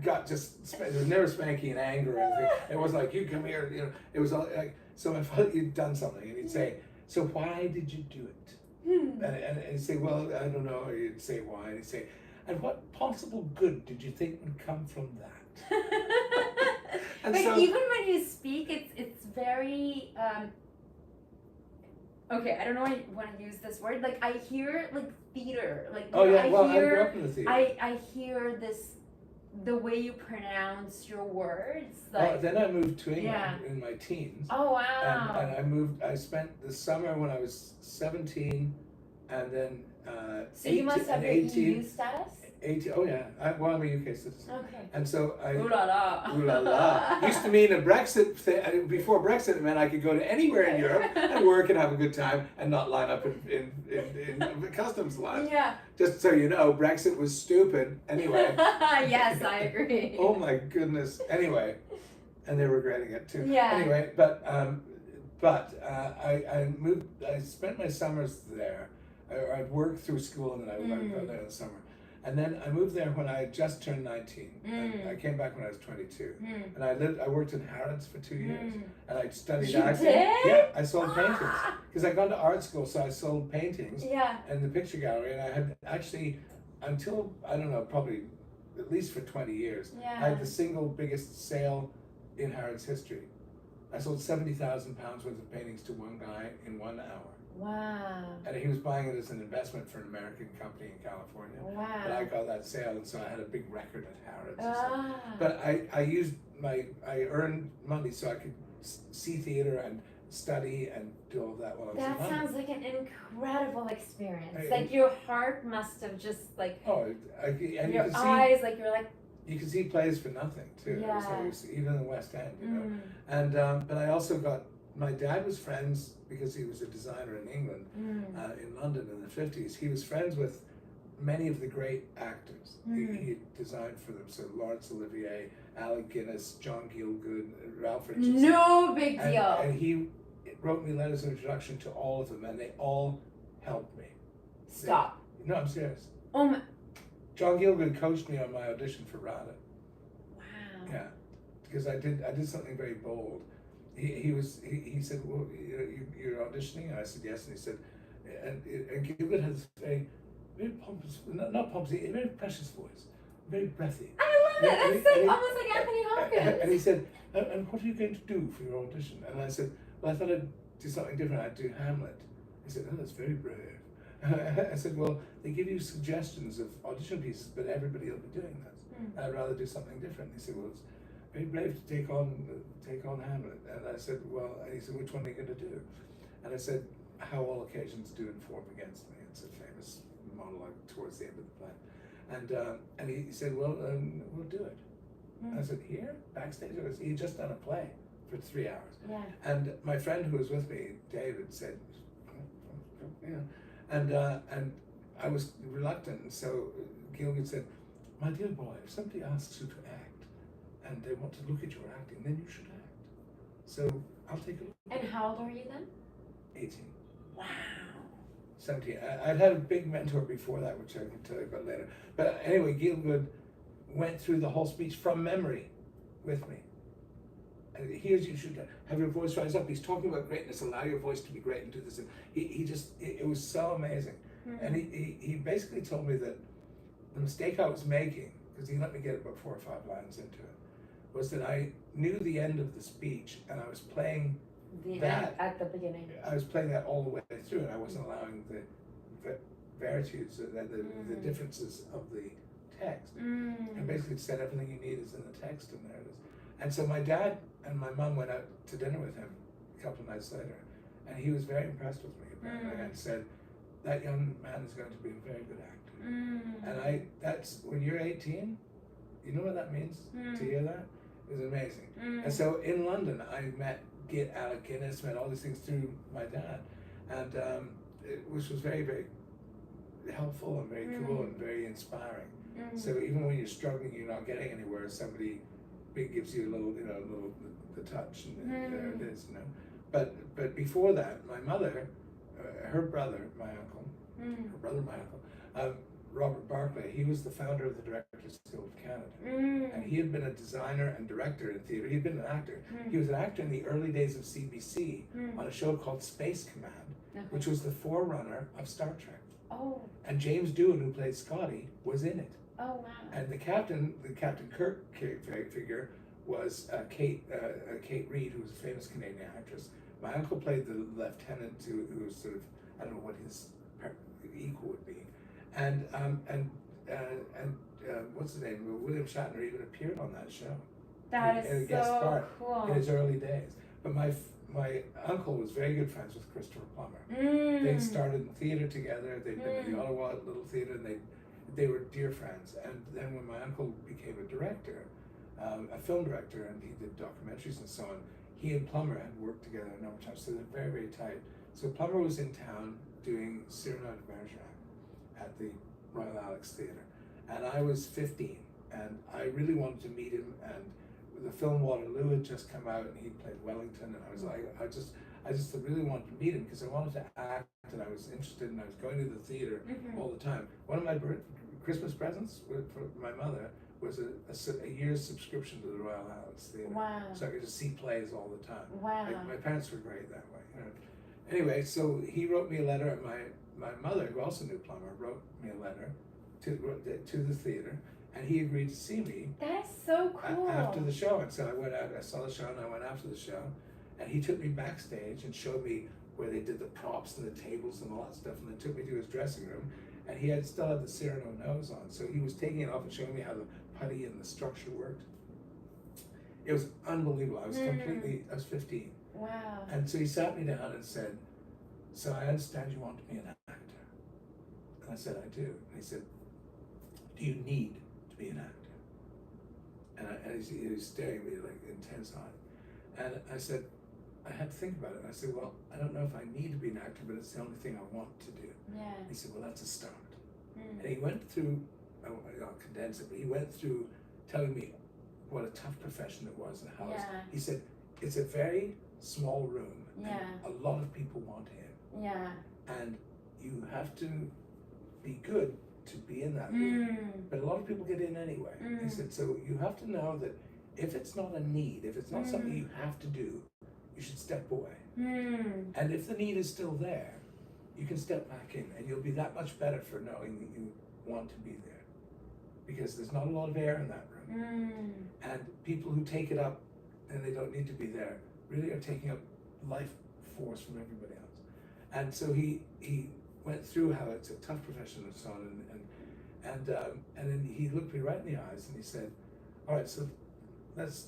got there was never spanking in anger or anything. It wasn't like, you come here, it was all like, so if you'd done something and he'd say, so why did you do it? And he'd say, well, I don't know. Or you'd say why, and he'd say, and what possible good did you think would come from that? But even when you speak, it's very okay. I don't know why I want to use this word. Like I hear theater. Like I grew up in the theater. I hear the way you pronounce your words. Like, then I moved to England in my teens. Oh wow! And I spent the summer when I was 17, and then so you must have your 18, EU status? 18, oh yeah, I'm a UK citizen. Okay. And so Ooh la la. Ooh la la. Used to mean before Brexit, it meant I could go to anywhere in Europe and work and have a good time and not line up in the customs line. Yeah. Just so you know, Brexit was stupid anyway. Yes, I agree. Oh my goodness. Anyway, and they're regretting it too. Yeah. Anyway, I moved. I spent my summers there. I'd worked through school and then I went there in the summer. And then I moved there when I had just turned 19. And I came back when I was 22. And I worked in Harrods for 2 years. And I studied acting. Yeah, I sold paintings. Because I'd gone to art school, so I sold paintings in the picture gallery. And I had actually, until, I don't know, probably at least for 20 years, I had the single biggest sale in Harrods history. I sold £70,000 worth of paintings to one guy in 1 hour. Wow. And he was buying it as an investment for an American company in California. Wow. But I got that sale, and so I had a big record at Harrods. But I earned money so I could see theater and study and do all of that while I was in London. That sounds like an incredible experience. Like your heart must have just like. Oh, and your eyes, like you're like. You can see plays for nothing too. Yeah. So even in the West End, And but I also got. My dad was friends, because he was a designer in England, in London in the 50s. He was friends with many of the great actors. He designed for them. So Laurence Olivier, Alec Guinness, John Gielgud, Ralph Richardson. No big deal. And he wrote me letters of introduction to all of them, and they all helped me. Stop. No, I'm serious. Oh my. John Gielgud coached me on my audition for Rada. Wow. Yeah, because I did something very bold. He said, well, you're auditioning? And I said, yes. And he said, and Gielgud has a very pompous, not pompous, a very precious voice, very breathy. I love it. That's almost like Anthony Hopkins. And he said, and what are you going to do for your audition? And I said, well, I thought I'd do something different. I'd do Hamlet. He said, oh, that's very brave. I said, well, they give you suggestions of audition pieces, but everybody will be doing that. I'd rather do something different. He said, well, it's very brave to take on Hamlet. And I said, well, and he said, which one are you going to do? And I said, how all occasions do inform against me. It's a famous monologue towards the end of the play. And he said, well, we'll do it. I said, here? Backstage? He had just done a play for 3 hours. Yeah. And my friend who was with me, David, said, and I was reluctant. And so Gielgud said, my dear boy, if somebody asks you to act, and they want to look at your acting, then you should act. So I'll take a look. And how old are you then? 18. Wow. 17. I'd had a big mentor before that, which I can tell you about later. But anyway, Gielgud went through the whole speech from memory with me. here's, you should have your voice rise up. He's talking about greatness, allow your voice to be great and do this. And it was so amazing. And he basically told me that the mistake I was making, because he let me get about 4 or 5 lines into it, was that I knew the end of the speech and I was playing that at the beginning. I was playing that all the way through, and I wasn't allowing the varieties, the differences of the text. And basically said everything you need is in the text, and there it is. And so my dad and my mum went out to dinner with him a couple of nights later, and he was very impressed with me apparently, and said, that young man is going to be a very good actor. And that's, when you're 18, you know what that means to hear that? It was amazing. And so in London, I met Alec Guinness, met all these things through my dad, and which was very, very helpful and very cool and very inspiring. So even when you're struggling, you're not getting anywhere, somebody big gives you a little, the touch, and there it is, But before that, my mother, her brother, my uncle, Robert Barclay, he was the founder of the Directors Guild of Canada. And he had been a designer and director in theatre. He'd been an actor. He was an actor in the early days of CBC on a show called Space Command, which was the forerunner of Star Trek. And James Doohan, who played Scotty, was in it. And the Captain Kirk figure was Kate Reid, who was a famous Canadian actress. My uncle played the lieutenant, who was sort of, I don't know what his equal would be. And what's his name? William Shatner even appeared on that show. That is so cool. In his early days. But my uncle was very good friends with Christopher Plummer. They'd started in theater together. They'd been in the Ottawa Little Theater, and they were dear friends. And then when my uncle became a director, a film director, and he did documentaries and so on, he and Plummer had worked together a number of times, so they're very, very tight. So Plummer was in town doing Cyrano de Bergerac at the Royal Alex Theatre, and I was 15, and I really wanted to meet him, and the film Waterloo had just come out, and he played Wellington, and I was like, I just really wanted to meet him because I wanted to act, and I was interested, and I was going to the theatre all the time. One of my Christmas presents for my mother was a year's subscription to the Royal Alex Theatre. So I could just see plays all the time. Like, my parents were great that way. Anyway, so he wrote me a letter, and my mother, who also knew Plummer, wrote me a letter to the theatre, and he agreed to see me. That's so cool. After the show. And so I went out, I saw the show, and I went after the show, and he took me backstage and showed me where they did the props and the tables and all that stuff, and then took me to his dressing room, and he still had the Cyrano nose on, so he was taking it off and showing me how the putty and the structure worked. It was unbelievable. I was 15. And so he sat me down and said, so I understand you want to be an actor. And I said, I do. And he said, do you need to be an actor? And he was staring at me like intense eyes. And I said, I had to think about it. And I said, well, I don't know if I need to be an actor, but it's the only thing I want to do. He said, well, that's a start. And he went through, I'll condense it, but he went through telling me what a tough profession it was and how he said, it's a very small room, and a lot of people want in. And you have to be good to be in that room. But a lot of people get in anyway. He said, so you have to know that if it's not a need, if it's not something you have to do, you should step away. And if the need is still there, you can step back in, and you'll be that much better for knowing that you want to be there. Because there's not a lot of air in that room. And people who take it up and they don't need to be there really are taking up life force from everybody else. And so he went through how it's a tough profession and so on, and then he looked me right in the eyes and he said, all right, so let's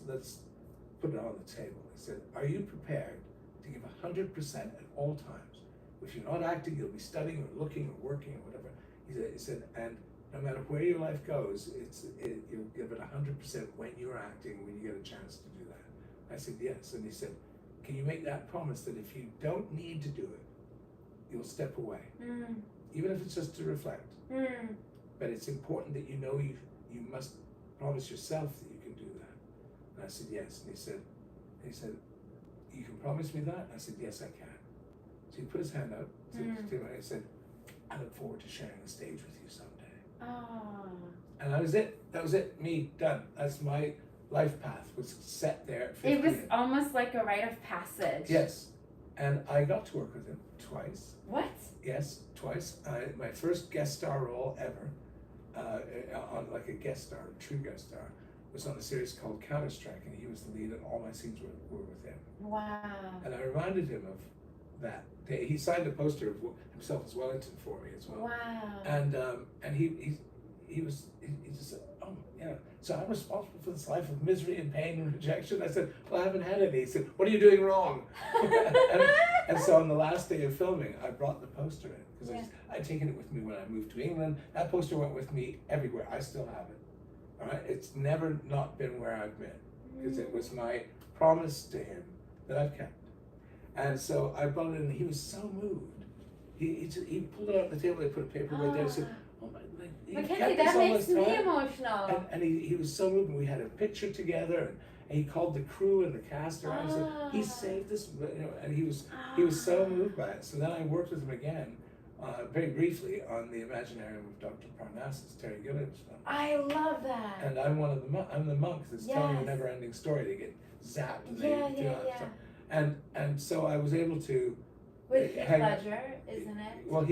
put it on the table. He said, are you prepared to give 100% at all times? If you're not acting, you'll be studying or looking or working or whatever. He said, and no matter where your life goes, you'll give it 100% when you're acting, when you get a chance to do that. I said, yes. And he said, can you make that promise that if you don't need to do it, you'll step away, even if it's just to reflect. But it's important that you know you must promise yourself that you can do that. And I said, yes. And he said, you can promise me that? I said, yes, I can. So he put his hand out to me and he said, I look forward to sharing the stage with you someday. And that was it. Me, done. That's my life path was set there at 15. It was almost like a rite of passage. Yes, and I got to work with him twice. What? Yes, twice. My first guest star role ever, on like a guest star, a true guest star, was on a series called Counter-Strike, and he was the lead, and all my scenes were with him. Wow. And I reminded him of that day. He signed a poster of himself as Wellington for me as well. Wow. And he just said, oh, yeah. So I'm responsible for this life of misery and pain and rejection. I said, well, I haven't had any. He said, what are you doing wrong? and so on the last day of filming, I brought the poster in because I'd taken it with me when I moved to England. That poster went with me everywhere. I still have it. All right. It's never not been where I've been because it was my promise to him that I've kept. And so I brought it in, and he was so moved. He pulled it out on the table, he put a paper right there and said, oh my, Mackenzie, that makes me emotional. And he was so moved, and we had a picture together, and he called the crew and the cast around and said, he saved this, and he was so moved by it. So then I worked with him again, very briefly, on the Imaginarium of Dr. Parnassus, Terry Gilliam's film. I love that. And I'm the monk that's telling a never-ending story to get zapped. And and so I was able to. With Heath Ledger, isn't it? Well,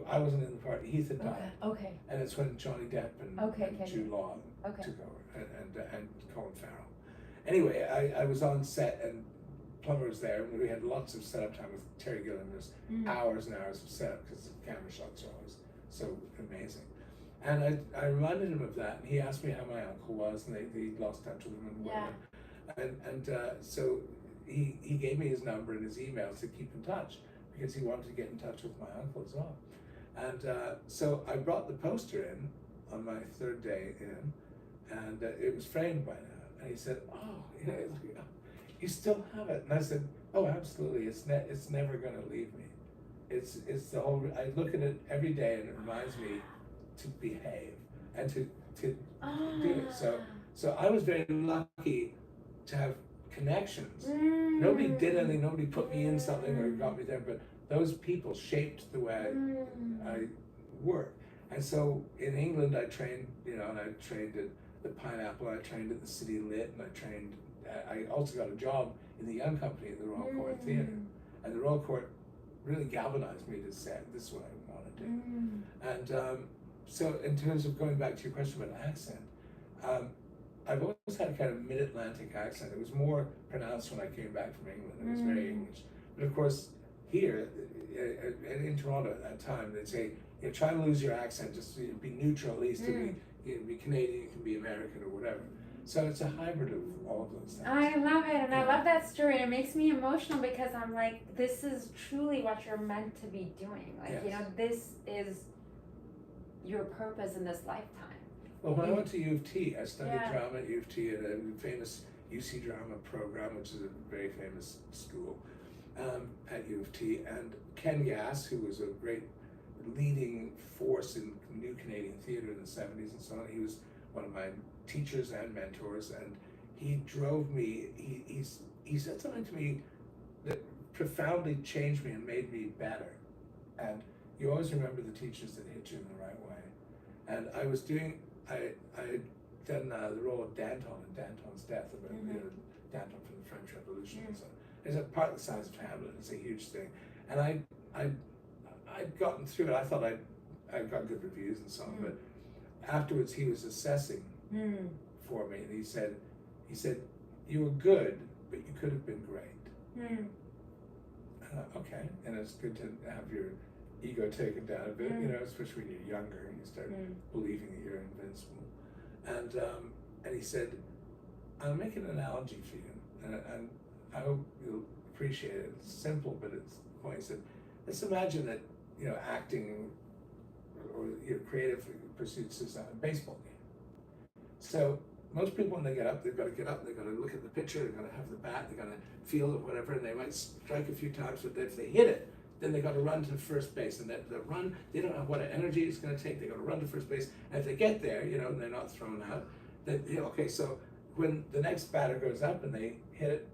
I wasn't in the part. Heath had died. Okay. And it's when Johnny Depp and Jude Law took over, and Colin Farrell. Anyway, I was on set, and Plummer was there, and we had lots of setup time with Terry Gilliam. There's hours and hours of setup because the camera shots are always so amazing. And I reminded him of that, and he asked me how my uncle was, and they lost touch with him and whatever. And so he gave me his number and his email to keep in touch because he wanted to get in touch with my uncle as well. And so I brought the poster in on my third day in, and it was framed by now. And he said, "Oh, you still have it?" And I said, "Oh, absolutely. It's never going to leave me. It's the whole. I look at it every day, and it reminds me to behave and to do it." So I was very lucky to have connections. Nobody did anything. Nobody put me in something or got me there, but those people shaped the way I work. And so in England, I trained, and I trained at the Pineapple. I trained at the City Lit, and I also got a job in the Young Company at the Royal Court Theatre. And the Royal Court really galvanized me to say, this is what I want to do. And so in terms of going back to your question about accent, I've always had a kind of mid-Atlantic accent. It was more pronounced when I came back from England. It was very English. But of course, here, in Toronto at that time, they'd say, try and lose your accent, just be neutral at least, to be Canadian, you can be American or whatever. So it's a hybrid of all of those things. I love it, and I love that story. It makes me emotional because I'm like, this is truly what you're meant to be doing. Like, this is your purpose in this lifetime. Well, when I went to U of T, I studied drama at U of T at a famous UC drama program, which is a very famous school at U of T. And Ken Gass, who was a great leading force in new Canadian theatre in the 70s and so on, he was one of my teachers and mentors, and he drove me, he said something to me that profoundly changed me and made me better. And you always remember the teachers that hit you in the right way. And I had done the role of Danton in Danton's Death, about Danton from the French Revolution and so on. It's a part the size of Hamlet, it's a huge thing. And I'd gotten through it. I thought I got good reviews and so on, but afterwards he was assessing for me, and he said, you were good, but you could have been great. Okay, and it's good to have your ego taken down a bit, especially when you're younger and you start believing that you're invincible. And he said, I'll make an analogy for you, and I hope you'll appreciate it. It's simple, but it's the point. He said, let's imagine that acting or creative pursuits is a baseball game. So most people, when they get up, they've got to get up, they've got to look at the pitcher, they've got to have the bat, they've got to feel it, whatever, and they might strike a few times, but if they hit it, then they got to run to first base, and that run, they don't know what energy it's going to take. They got to run to first base, and if they get there, and they're not thrown out, then okay. So when the next batter goes up and they hit it,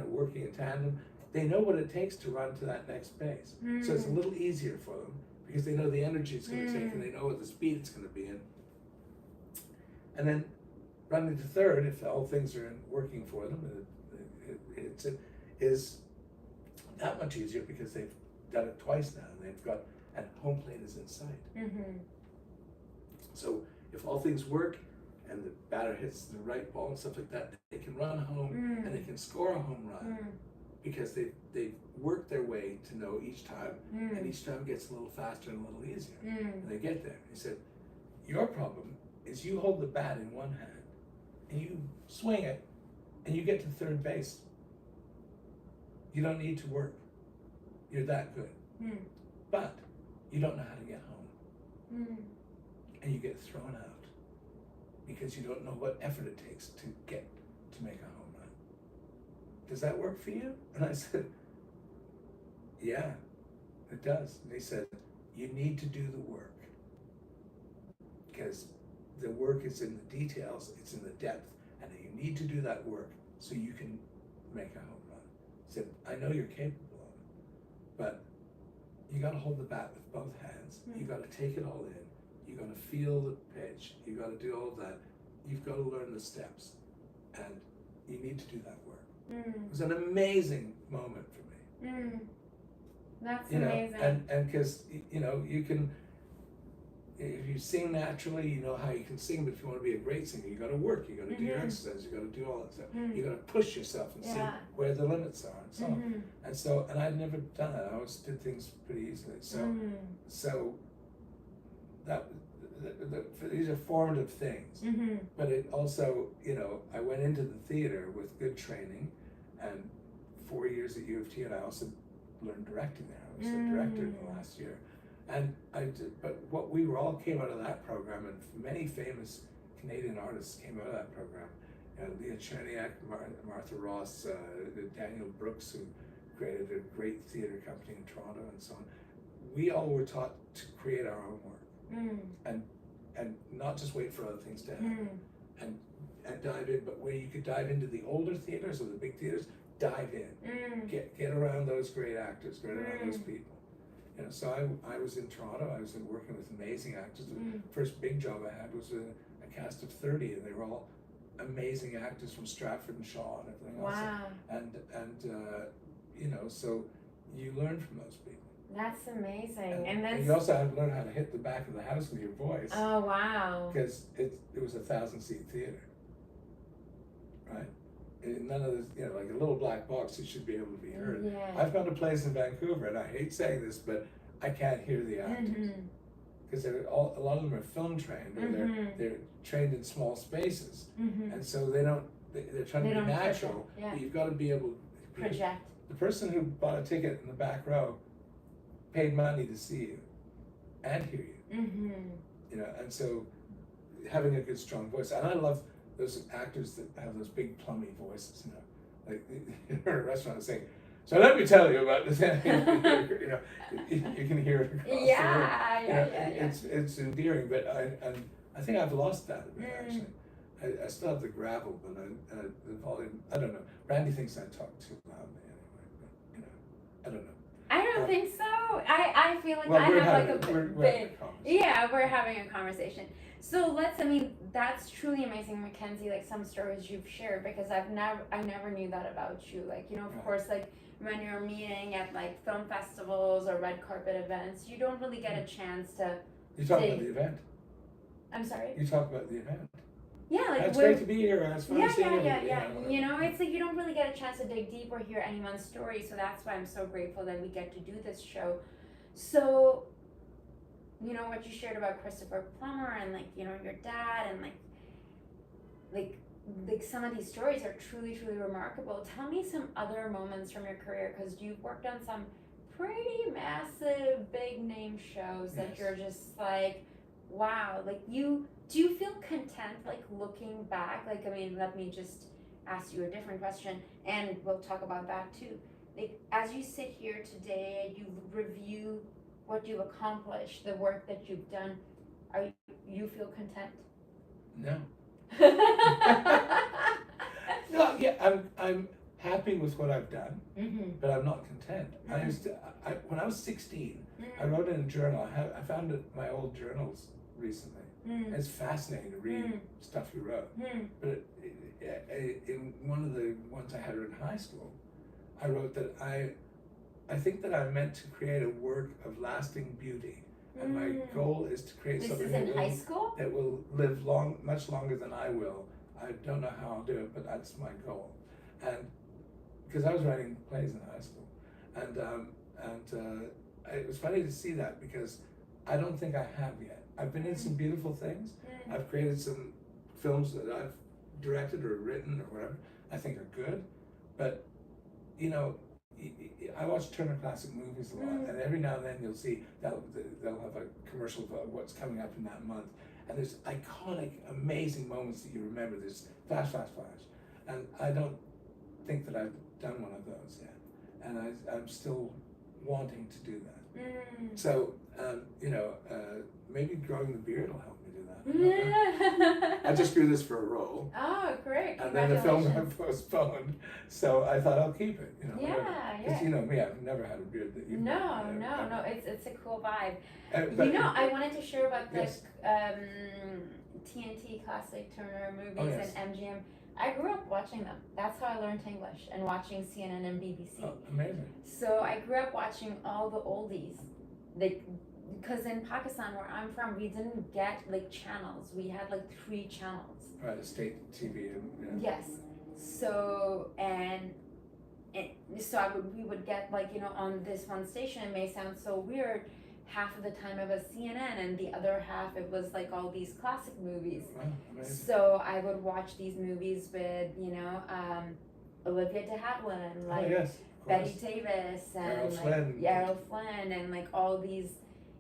working in tandem, they know what it takes to run to that next base. So it's a little easier for them because they know the energy it's going to take, and they know what the speed it's going to be in. And then running to third, if all things are working for them, is that much easier because they've done it twice now, and they've got, and home plate is in sight. Mm-hmm. So if all things work and the batter hits the right ball and stuff like that, they can run home and they can score a home run because they've worked their way to know each time, and each time gets a little faster and a little easier, and they get there. He said, your problem is you hold the bat in one hand and you swing it and you get to third base. You don't need to work. You're that good. But you don't know how to get home. And you get thrown out because you don't know what effort it takes to make a home run. Does that work for you? And I said, yeah, it does. And he said, you need to do the work, because the work is in the details, it's in the depth, and you need to do that work so you can make a home run. He said, I know you're capable of it, but you got to hold the bat with both hands. You got to take it all in. You got to feel the pitch. You got to do all of that. You've got to learn the steps, and you need to do that work. It was an amazing moment for me. That's amazing. And because you can, if you sing naturally, you know how you can sing. But if you want to be a great singer, you got to work. You got to do your exercise. You got to do all that stuff. You got to push yourself and see where the limits are and so on. And I'd never done that. I always did things pretty easily. So that these are formative things. But it also, I went into the theater with good training, and 4 years at U of T, and I also learned directing there. I was a director in the last year. And but what we were all came out of that program, and many famous Canadian artists came out of that program. Leah Cherniak, Martha Ross, Daniel Brooks, who created a great theater company in Toronto, and so on. We all were taught to create our own work, and not just wait for other things to happen, and dive in. But where you could dive into the older theaters or the big theaters, dive in, get around those great actors, get around those people. So I was in Toronto. I was working with amazing actors. The first big job I had was a cast of 30, and they were all amazing actors from Stratford and Shaw and everything else. And so you learn from those people. That's amazing. And you also have to learn how to hit the back of the house with your voice. Oh, wow. Because it was a 1,000-seat theater, right? None of this, like a little black box, it should be able to be heard. Yeah. I've gone to plays in Vancouver, and I hate saying this, but I can't hear the actors. Because a lot of them are film trained, or they're trained in small spaces. And so they're trying to be natural. Yeah. But you've got to be able to project. The person who bought a ticket in the back row paid money to see you and hear you. And so having a good, strong voice. And I love those actors that have those big plummy voices, like you're in a restaurant saying, so let me tell you about this. You can hear it across the room. It's endearing, but I think I've lost that a bit, actually. I still have the gravel, but the volume, I don't know. Randy thinks I talk too loudly anyway, but I don't know. I don't think so. I feel like I have like a big, we're having a conversation. So that's truly amazing, Mackenzie, like some stories you've shared, because I never knew that about you. Like, of course, like when you're meeting at like film festivals or red carpet events, you don't really get a chance to. You talk about the event. I'm sorry? You talk about the event. Yeah, like it's great to be here. It's fun seeing you. It's like you don't really get a chance to dig deep or hear anyone's story, so that's why I'm so grateful that we get to do this show. So, what you shared about Christopher Plummer and like, your dad, and like some of these stories are truly, truly remarkable. Tell me some other moments from your career, because you've worked on some pretty massive, big name shows that you're just like, wow, like do you feel content, like looking back? Like, let me just ask you a different question, and we'll talk about that too. Like, as you sit here today, you review what you've accomplished, the work that you've done, you feel content? No. No, I'm happy with what I've done, but I'm not content. When I was 16, I wrote in a journal. I found my old journals recently, It's fascinating to read stuff you wrote. But in one of the ones I had in high school, I wrote that I think that I'm meant to create a work of lasting beauty. And my goal is to create something that will live much longer than I will. I don't know how I'll do it, but that's my goal. And because I was writing plays in high school, and it was funny to see that, because I don't think I have yet. I've been in some beautiful things. I've created some films that I've directed or written or whatever I think are good, but you know, I watch Turner Classic Movies a lot, and every now and then you'll see they'll have a commercial about what's coming up in that month, and there's iconic, amazing moments that you remember. There's flash, and I don't think that I've done one of those yet, and I'm still wanting to do that. So you know, maybe growing the beard will help me do that. I just grew this for a role. Oh, great! And then the film got postponed, so I thought I'll keep it. You know, yeah. You know me, I've never had a beard that you. No. It's a cool vibe. But, you know, I wanted to share about the yes. TNT Classic Turner movies and MGM. I grew up watching them. That's how I learned English, and watching CNN and BBC. Oh, amazing. So I grew up watching all the oldies, because in Pakistan, where I'm from, we didn't get like channels. We had like 3 channels. Right, state TV. Yes. So we would get, like, you know, on this one station, it may sound so weird, half of the time it was CNN, and the other half it was like all these classic movies. Wow, amazing. So I would watch these movies with, you know, Olivia de Havilland, like Betty Davis, and Errol Flynn, and like all these,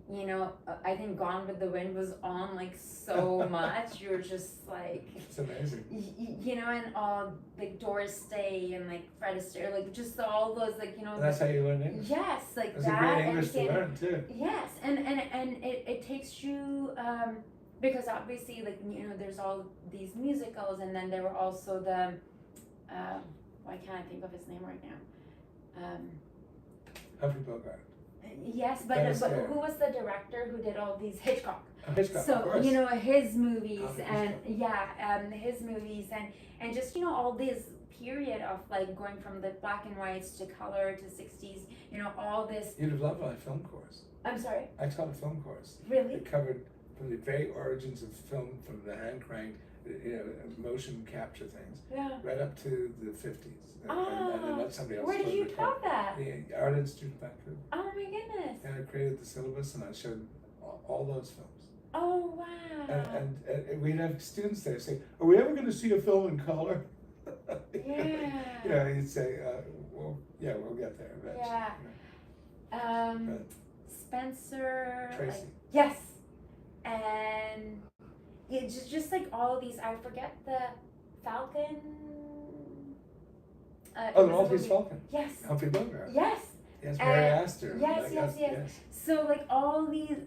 you know, I think Gone with the Wind was on like so much. You're just like, it's amazing. You know, and all like Doris Day and like Fred Astaire, like just all those, like, you know. And that's how you learn English. Yes, like that's that. It's a great English to learn too. Yes, and it takes you because obviously, like, you know, there's all these musicals, and then there were also the why can't I think of his name right now? Humphrey Bogart. Yes, but who was the director who did all these? Hitchcock. Hitchcock, so, of course. you know, his movies his movies and just, you know, all this period of like going from the black and whites to color to 60s, you know, all this. You'd have loved my film course. I'm sorry? I taught a film course. Really? It covered from the very origins of film, from the hand cranked, you know, motion capture things, right up to the 50s. And then let somebody else. Where did you taught that? The Art Institute of Vancouver. Oh my goodness. And I created the syllabus, and I showed all those films. Oh wow. And we'd have students there say, "Are we ever going to see a film in color?" Yeah. You know, you'd say, "Well, yeah, we'll get there eventually." Yeah. Spencer. Tracy. Yes. And it's just like all of these. I forget the Falcon. The Maltese Falcon. Yes. Humphrey Bogart. Yes. Yes, Mary Astor. Yes. So like all these,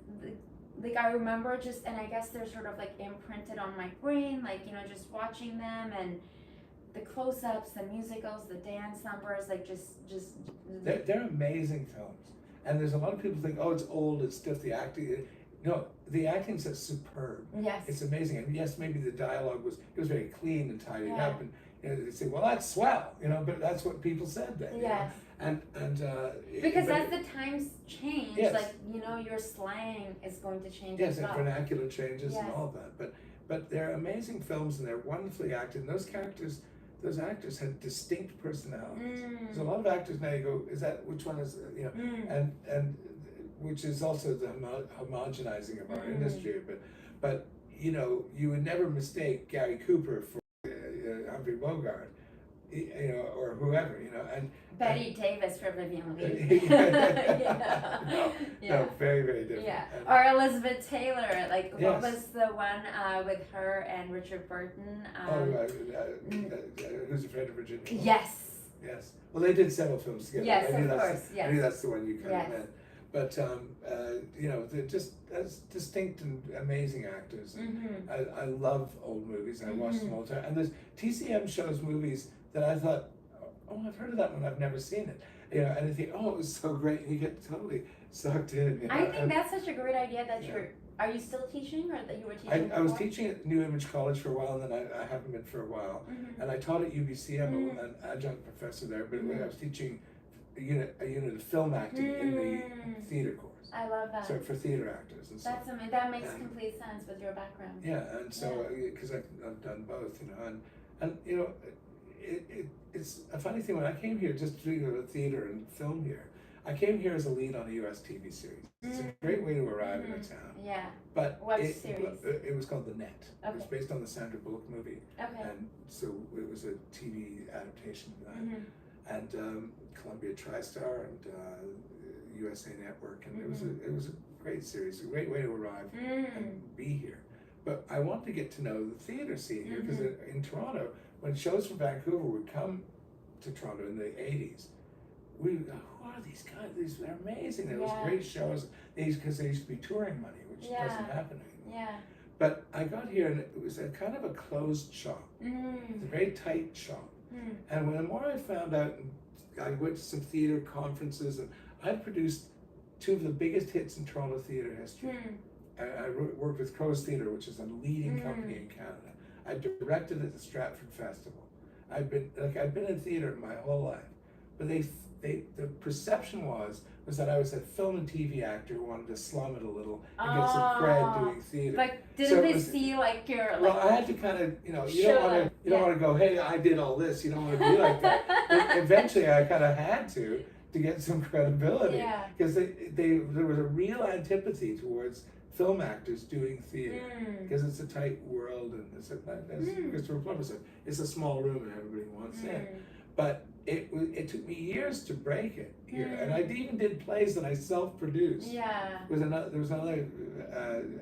like I remember just, and I guess they're sort of like imprinted on my brain, like, you know, just watching them, and the close-ups, the musicals, the dance numbers, like just. They're amazing films, and there's a lot of people think, oh, it's old, it's stiff, the acting. No, the acting's superb. Yes. It's amazing, and yes, maybe the dialogue was very clean and tidied up, and you know, they say, well, that's swell, you know, but that's what people said then. Yes. And because as the times change, yes. like, you know, your slang is going to change. Yes, as well. and vernacular changes and all of that. But they're amazing films, and they're wonderfully acted. And those actors had distinct personalities. There's a lot of actors now. You go, is that which one is, you know, and which is also the homogenizing of our industry. But you know, you would never mistake Gary Cooper for Humphrey Bogart, you know, or whoever, you know, and Betty Davis for Vivian Leigh. No, very, very different. Yeah, or Elizabeth Taylor. Like, what was the one with her and Richard Burton? Who's Afraid of Virginia? Yes. Yes. Well, they did several films together. Yes, of course. Yes. I knew that's the one you kind of meant. But you know, they're just as distinct and amazing actors. And I love old movies, and I watch them all the time. And there's TCM shows movies that I thought, oh, I've heard of that one, I've never seen it. You know, and I think, oh, it was so great, and you get totally sucked in. You know? I think that's such a great idea that you're Are you still teaching, or that you were teaching? I was teaching at New Image College for a while, and then I haven't been for a while. And I taught at UBC. I'm an adjunct professor there, but I was teaching a unit of film acting in the theater course. I love that. So for theater actors and stuff. That makes complete sense with your background. Yeah, and so because I've done both, and it's a funny thing when I came here just doing theater and film here. I came here as a lead on a U.S. TV series. It's a great way to arrive in a town. Yeah. But what series? It was called The Net. Okay. It was based on the Sandra Bullock movie. Okay. And so it was a TV adaptation of that. And Columbia TriStar and USA Network, and it was a great series, a great way to arrive and be here. But I want to get to know the theater scene here, because in Toronto, when shows from Vancouver would come to Toronto in the 80s, we would go, who are these guys? They're amazing. There was great shows, because they used to be touring money, which doesn't happen anymore. Yeah. But I got here and it was a kind of a closed shop. It's a very tight shop. And the more I found out, I went to some theater conferences, and I produced two of the biggest hits in Toronto theater history. I worked with Crow's Theatre, which is a leading company in Canada. I directed at the Stratford Festival. I've been in theater my whole life, but the perception was that I was a film and TV actor who wanted to slum it a little and get some cred doing theater. But didn't they see like your like? Well, I had to kind of, you don't want to go, hey, I did all this. You don't want to be like that. But eventually, I kind of had to get some credibility, because there was a real antipathy towards film actors doing theater, because it's a tight world, and as Christopher Plummer said, it's a small room and everybody wants in. But it took me years to break it here, and I even did plays that I self-produced. Yeah. There was another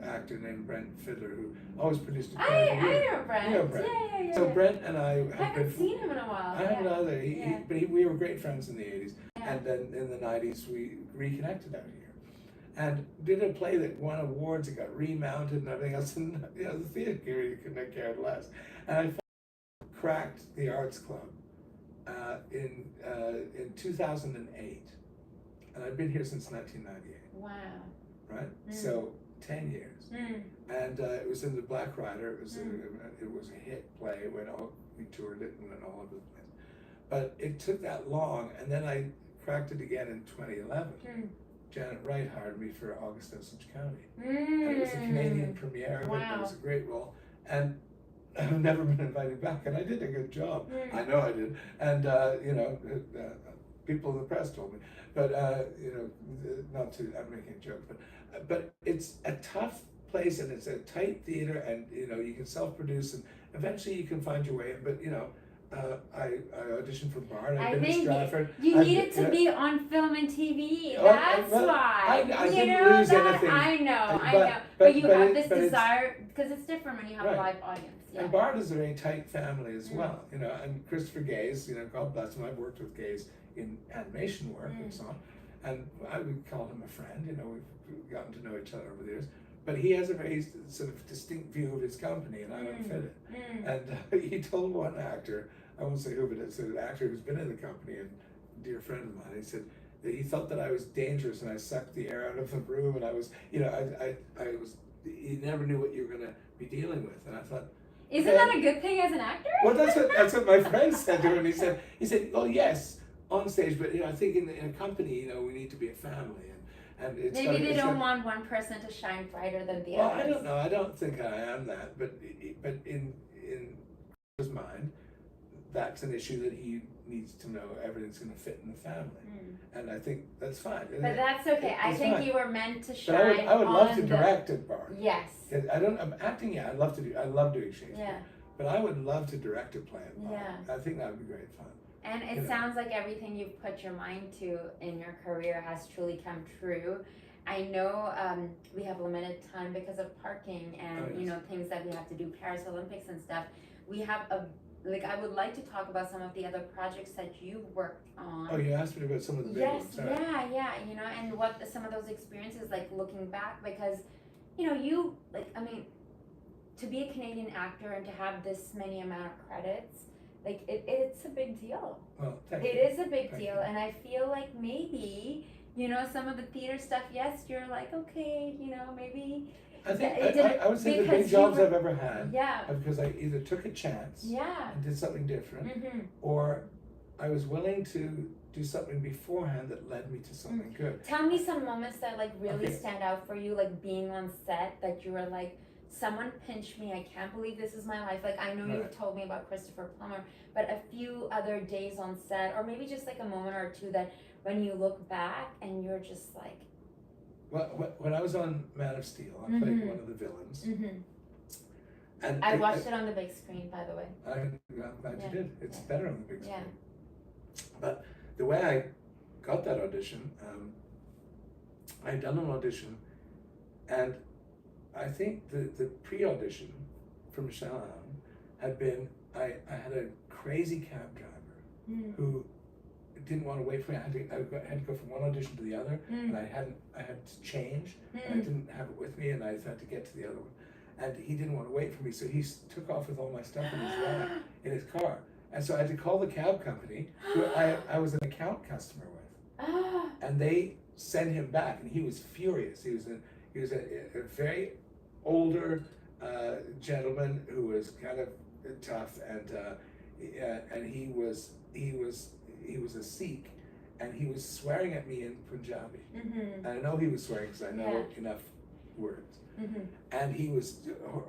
actor named Brent Fiddler who always produced a play. I know Brent. You know Brent. Yeah. So Brent and I haven't seen him in a while. I haven't either. But we were great friends in the 80s, and then in the 90s we reconnected out here, and did a play that won awards. It got remounted and everything else, and the theater community couldn't have cared less. And I cracked the Arts Club in 2008, and I've been here since 1998. Wow. Right. So 10 years. And it was in the Black Rider. It was a hit play. We toured it and went all over the place. But it took that long, and then I cracked it again in 2011. Janet Wright hired me for August Osage County. And it was a Canadian premiere. Wow. It was a great role. And I've never been invited back, and I did a good job. I know I did. And, people in the press told me. But, I'm making a joke, but it's a tough place, and it's a tight theater, and, you can self-produce, and eventually you can find your way in. But, I auditioned for Bard. I've been to Stratford. You needed to be on film and TV. That's why. I didn't lose anything. I know. But you have this desire, because it's different when you have a live audience. Yeah. And Bard is a very tight family as well. And Christopher Gaze, God bless him. I've worked with Gaze in animation work and so on. And I would call him a friend. We've gotten to know each other over the years. But he has a very sort of distinct view of his company, and I don't fit it. And he told one actor, I won't say who, but it's an actor who's been in the company and a dear friend of mine. He said that he felt that I was dangerous and I sucked the air out of the room, and I was, you never knew what you were going to be dealing with. And I thought, isn't that a good thing as an actor? Well, that's what my friend said to him. He said, oh yes, on stage, but I think in a company, we need to be a family. And it's maybe they don't want one person to shine brighter than the other. Well, I don't know. I don't think I am that. But in his mind, that's an issue that he needs to know everything's going to fit in the family. And I think that's fine. But that's okay. I think you were meant to shine. But I would love to direct at Bard. Yes. I'm acting. Yeah, I love doing Shakespeare. Yeah. But I would love to direct a play at Bard. Yeah. I think that would be great fun. And it sounds like everything you've put your mind to in your career has truly come true. I know we have limited time because of parking and things that we have to do, Paris Olympics and stuff. We have I would like to talk about some of the other projects that you've worked on. Oh, you asked me about some of the big ones. Yeah, and what some of those experiences like looking back, because to be a Canadian actor and to have this many amount of credits, it's a big deal. Well, it is a big deal, and I feel like maybe some of the theater stuff. Yes, you're like, okay, maybe I think it didn't, I would say the because big you jobs were- I've ever had Yeah. are because I either took a chance Yeah. and did something different, Mm-hmm. or I was willing to do something beforehand that led me to something good. Tell me some moments that like really Okay. stand out for you, like being on set, that you were like, someone pinched me, I can't believe this is my life. Like I know Right. you've told me about Christopher Plummer, but a few other days on set, or maybe just like a moment or two that when you look back and you're just like. Well, when I was on Man of Steel, I played one of the villains. Mm-hmm. And I watched it on the big screen, by the way. I'm glad you did. It's better on the big screen. Yeah. But the way I got that audition, I had done an audition, and I think the pre-audition for Michelle Allen had been, I had a crazy cab driver who didn't want to wait for me. I had to go from one audition to the other, and I had to change, and I didn't have it with me, and I had to get to the other one. And he didn't want to wait for me, so he took off with all my stuff in his van, in his car. And so I had to call the cab company, who I was an account customer with, and they sent him back, and he was furious. He was a very older gentleman who was kind of tough, and he was a Sikh, and he was swearing at me in Punjabi. And I know he was swearing because I know enough words. And he was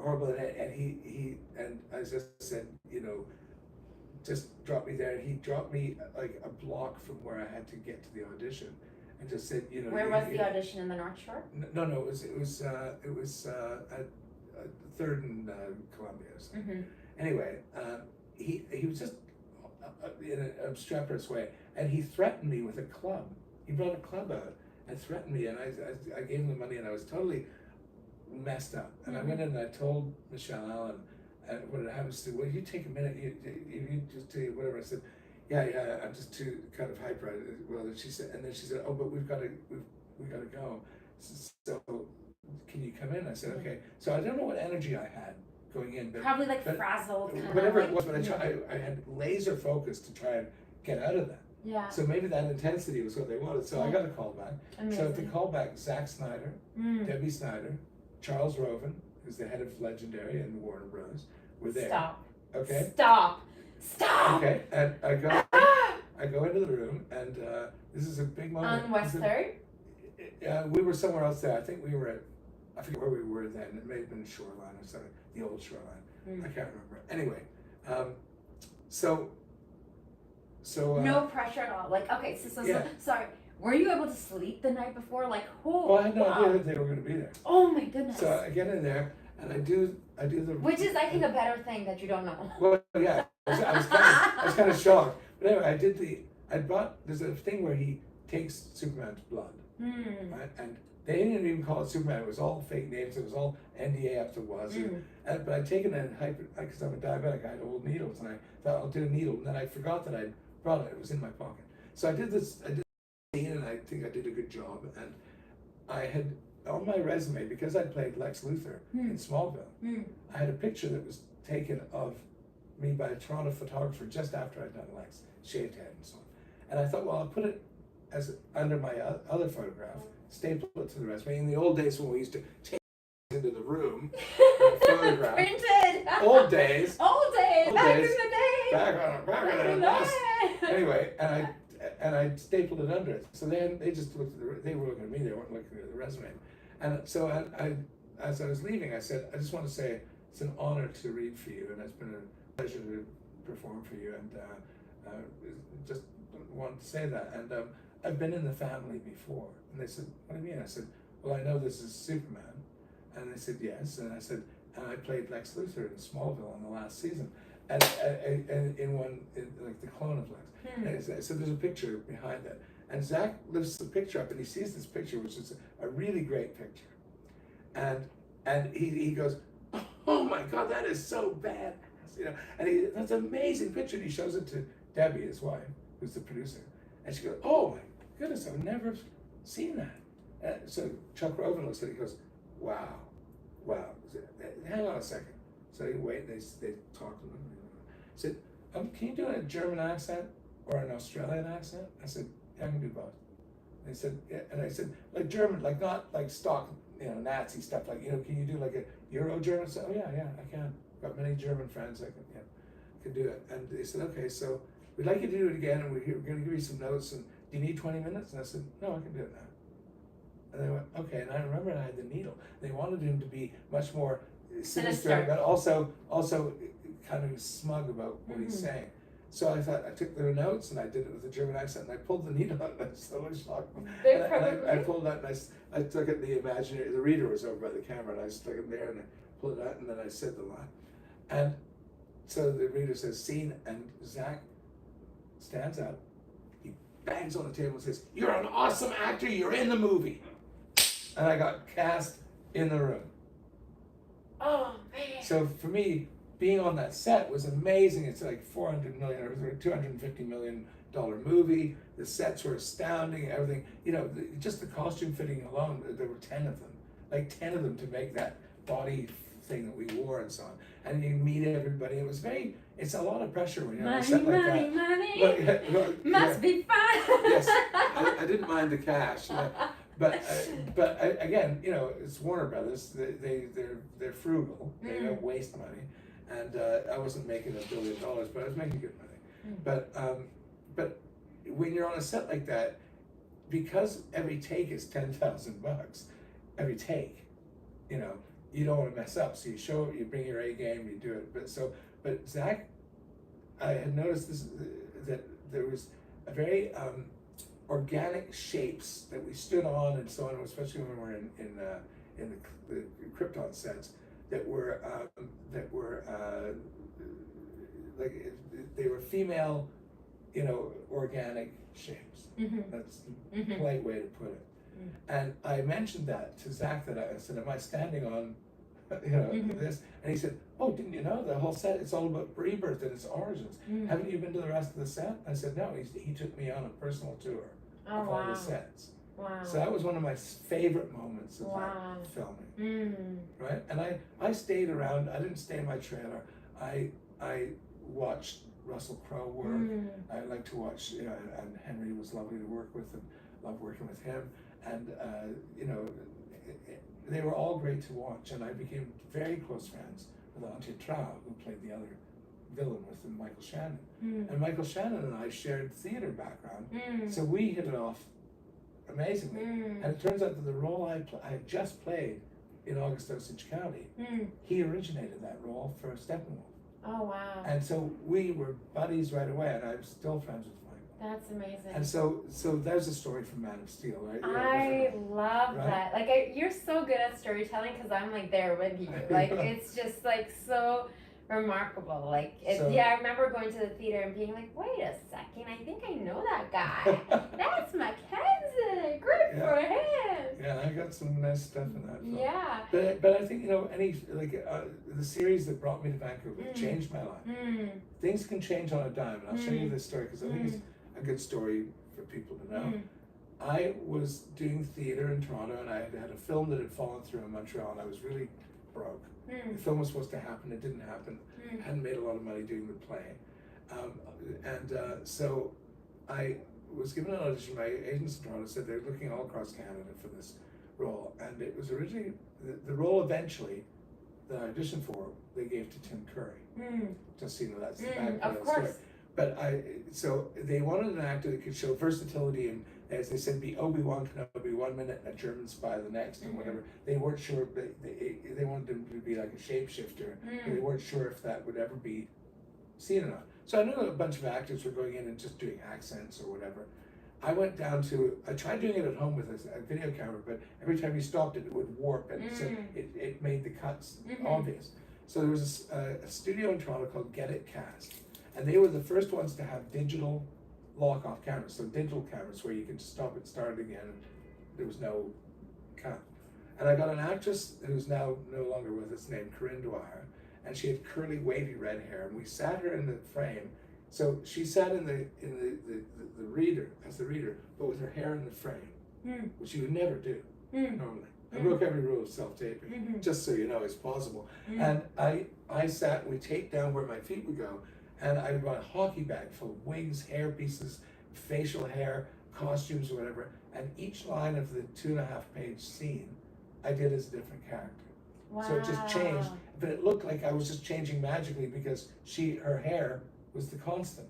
horrible, and he I just said, just drop me there, and he dropped me like a block from where I had to get to the audition, and just said, Where was the audition, in the North Shore? No, it was at Third and Columbia. So. Anyway, he was just in an obstreperous way, and he threatened me with a club. He brought a club out and threatened me, and I gave him the money, and I was totally messed up. And I went in and I told Michelle Allen what had happened. She said, well, you take a minute, you just tell you whatever. I said, yeah, I'm just too kind of hyper. Well, she said, and then she said, oh, but we've got to go. So can you come in? I said, okay. So I don't know what energy I had going in, but probably frazzled, whatever it was. But I had laser focus to try and get out of that. Yeah. So maybe that intensity was what they wanted. So I got a call back. Amazing. So at the call back, Zack Snyder, Debbie Snyder, Charles Roven, who's the head of Legendary and Warner Brothers, were there. Stop. Okay. Stop. Okay, and I go into the room, and this is a big moment. On West Third? We were somewhere else there. I think we were I forget where we were then. It may have been Shoreline or something, the old Shoreline. I can't remember. Anyway, so. No pressure at all. Like, okay, so sorry. Were you able to sleep the night before? Like, well, I had no idea that they were going to be there. Oh my goodness. So I get in there, and I do the. Which is, I think, a better thing that you don't know. Well, yeah, I was kind of shocked. But anyway, there's a thing where he takes Superman's blood, right? And they didn't even call it Superman. It was all fake names. It was all NDA up to Wazoo. But I'd taken it because I'm a diabetic. I had old needles, and I thought I'll do a needle, and then I forgot that I brought it. It was in my pocket. So I did the scene, and I think I did a good job. And I had on my resume, because I played Lex Luthor in Smallville, I had a picture that was taken of me by a Toronto photographer just after I'd done Lex, shaved head and so on. And I thought, well, I'll put it as under my other photograph, staple it to the resume. In the old days when we used to take into the room, photograph. Printed. Old days. Old days. Back in the day. Back in the day. Anyway, and I stapled it under it. So then they just looked at they were looking at me. They weren't looking at the resume. And so I as I was leaving, I said, I just want to say it's an honor to read for you, and it's been a pleasure to perform for you, and just wanted to say that. And I've been in the family before. And they said, what do you mean? I said, well, I know this is Superman. And they said, yes. And I said, and I played Lex Luthor in Smallville in the last season. And like the clone of Lex. And so there's a picture behind that. And Zach lifts the picture up, and he sees this picture, which is a really great picture. And he goes, oh my God, that is so badass. And that's an amazing picture. And he shows it to Debbie, his wife, who's the producer. And she goes, oh my goodness, I've never seen that. So Chuck Roven looks at it, he goes, wow. Hang on a second. So they wait, they talk to him. I said, can you do a German accent or an Australian accent? I said, yeah, I can do both. And he said, yeah. And I said, like German, like not like stock, Nazi stuff. Like, can you do like a Euro German? I said, oh yeah, I can. Got many German friends. I can do it. And they said, okay, so we'd like you to do it again, and we're going to give you some notes. And do you need 20 minutes? And I said, no, I can do it now. And they went, okay. And I remember I had the needle. They wanted him to be much more sinister, but also kind of smug about what he's saying. So I thought, I took their notes and I did it with a German accent, and I pulled the needle out, and I was so shocked. I pulled it out, and I took it, the reader was over by the camera, and I stuck it there, and I pulled it out, and then I said the line. And so the reader says, scene, and Zach stands up, he bangs on the table and says, you're an awesome actor, you're in the movie. And I got cast in the room. Oh, man. So for me, being on that set was amazing. It's like $400 million or $250 million movie. The sets were astounding. Everything, just the costume fitting alone. There were 10 of them, like 10 of them to make that body thing that we wore and so on. And you meet everybody. It's a lot of pressure when you're on a set like that. Money. Must be fun. Yes, I didn't mind the cash. But again, it's Warner Brothers. They're frugal. They don't waste money. And I wasn't making $1 billion, but I was making good money. But when you're on a set like that, because every take is $10,000, every take, you don't want to mess up. So you show up, you bring your A game, you do it. But Zach, I had noticed that there was a very organic shapes that we stood on and so on, especially when we were in the Krypton sets. That were like they were female, organic shapes. That's the polite way to put it. And I mentioned that to Zach, that I said, "Am I standing on, this?" And he said, "Oh, didn't you know the whole set? It's all about rebirth and its origins. Haven't you been to the rest of the set?" I said, "No." He took me on a personal tour of all the sets. Wow. So that was one of my favorite moments of that filming. Right? And I stayed around. I didn't stay in my trailer. I watched Russell Crowe work. I like to watch, and Henry was lovely to work with, and loved working with him. And they were all great to watch. And I became very close friends with Antje Trau, who played the other villain with him, Michael Shannon. And Michael Shannon and I shared theater background, so we hit it off amazingly. And it turns out that the role I had just played in August Osage County, he originated that role for Steppenwolf. Oh, wow. And so we were buddies right away, and I'm still friends with Michael. That's amazing. And so there's a story from Man of Steel, right? I love that. Like, you're so good at storytelling, because I'm like there with you. Like, it's just like so remarkable. Like, I remember going to the theater and being like, wait a second, I think I know that guy. That's Mackenzie. Good for him. Yeah, I got some nice stuff in that film. Yeah. But I think, the series that brought me to Vancouver changed my life. Things can change on a dime, and I'll show you this story, because I think it's a good story for people to know. I was doing theater in Toronto, and I had a film that had fallen through in Montreal, and I was really broke. The film was supposed to happen, it didn't happen. I hadn't made a lot of money doing the play. So I was given an audition. My agents in Toronto said they're looking all across Canada for this role. And it was originally, the role eventually that I auditioned for, they gave to Tim Curry. Just so you know, that's the back of the story. But so they wanted an actor that could show versatility and, as they said, be Obi-Wan Kenobi 1 minute and a German spy the next, and whatever. They weren't sure, they wanted him to be like a shapeshifter, but they weren't sure if that would ever be seen or not. So I knew a bunch of actors were going in and just doing accents or whatever. I went down to, I tried doing it at home with a video camera, but every time you stopped it, it would warp, and so it made the cuts obvious. So there was a studio in Toronto called Get It Cast, and they were the first ones to have digital lock-off cameras, so digital cameras where you could stop it, start it again, and there was no cut. And I got an actress who's now no longer with us named Corinne Dwyer, and she had curly, wavy red hair, and we sat her in the frame. So she sat in the reader, as the reader, but with her hair in the frame, which you would never do normally. I broke every rule of self-taping, just so you know it's possible. And I sat, we taped down where my feet would go, and I brought a hockey bag full of wigs, hair pieces, facial hair, costumes or whatever, and each line of the 2.5-page scene I did as a different character. Wow. So it just changed, but it looked like I was just changing magically because her hair was the constant.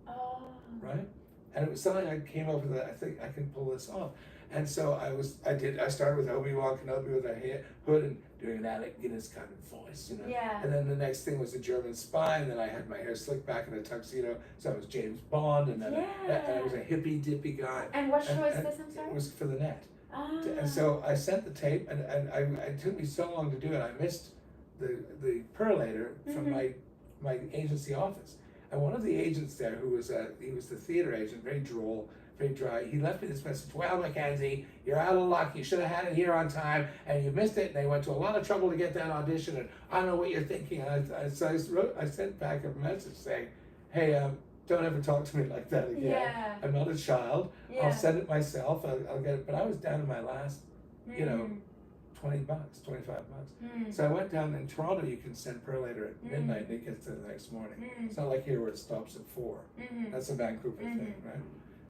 Oh. Right? And it was something I came up with that I think I can pull this off. And so I started with Obi-Wan Kenobi with a hood and doing an Alec Guinness kind of voice, you know. Yeah. And then the next thing was a German spy, and then I had my hair slicked back in a tuxedo, so I was James Bond, and then I was a hippy dippy guy. And what show is this, I'm sorry? It was for the net. Ah. And so I sent the tape, and it took me so long to do it. I missed the perlator from my agency office. And one of the agents there, he was the theater agent, very droll, very dry, he left me this message: well, Mackenzie, you're out of luck, you should have had it here on time, and you missed it, and they went to a lot of trouble to get that audition, and I don't know what you're thinking. So I sent back a message saying, hey, don't ever talk to me like that again. Yeah. I'm not a child. Yeah. I'll send it myself, I'll get it. But I was down to my last, you know, $20, $25. So I went down in Toronto. You can send perlator at midnight and it gets to the next morning. It's not like here where it stops at 4. That's a Vancouver thing, right?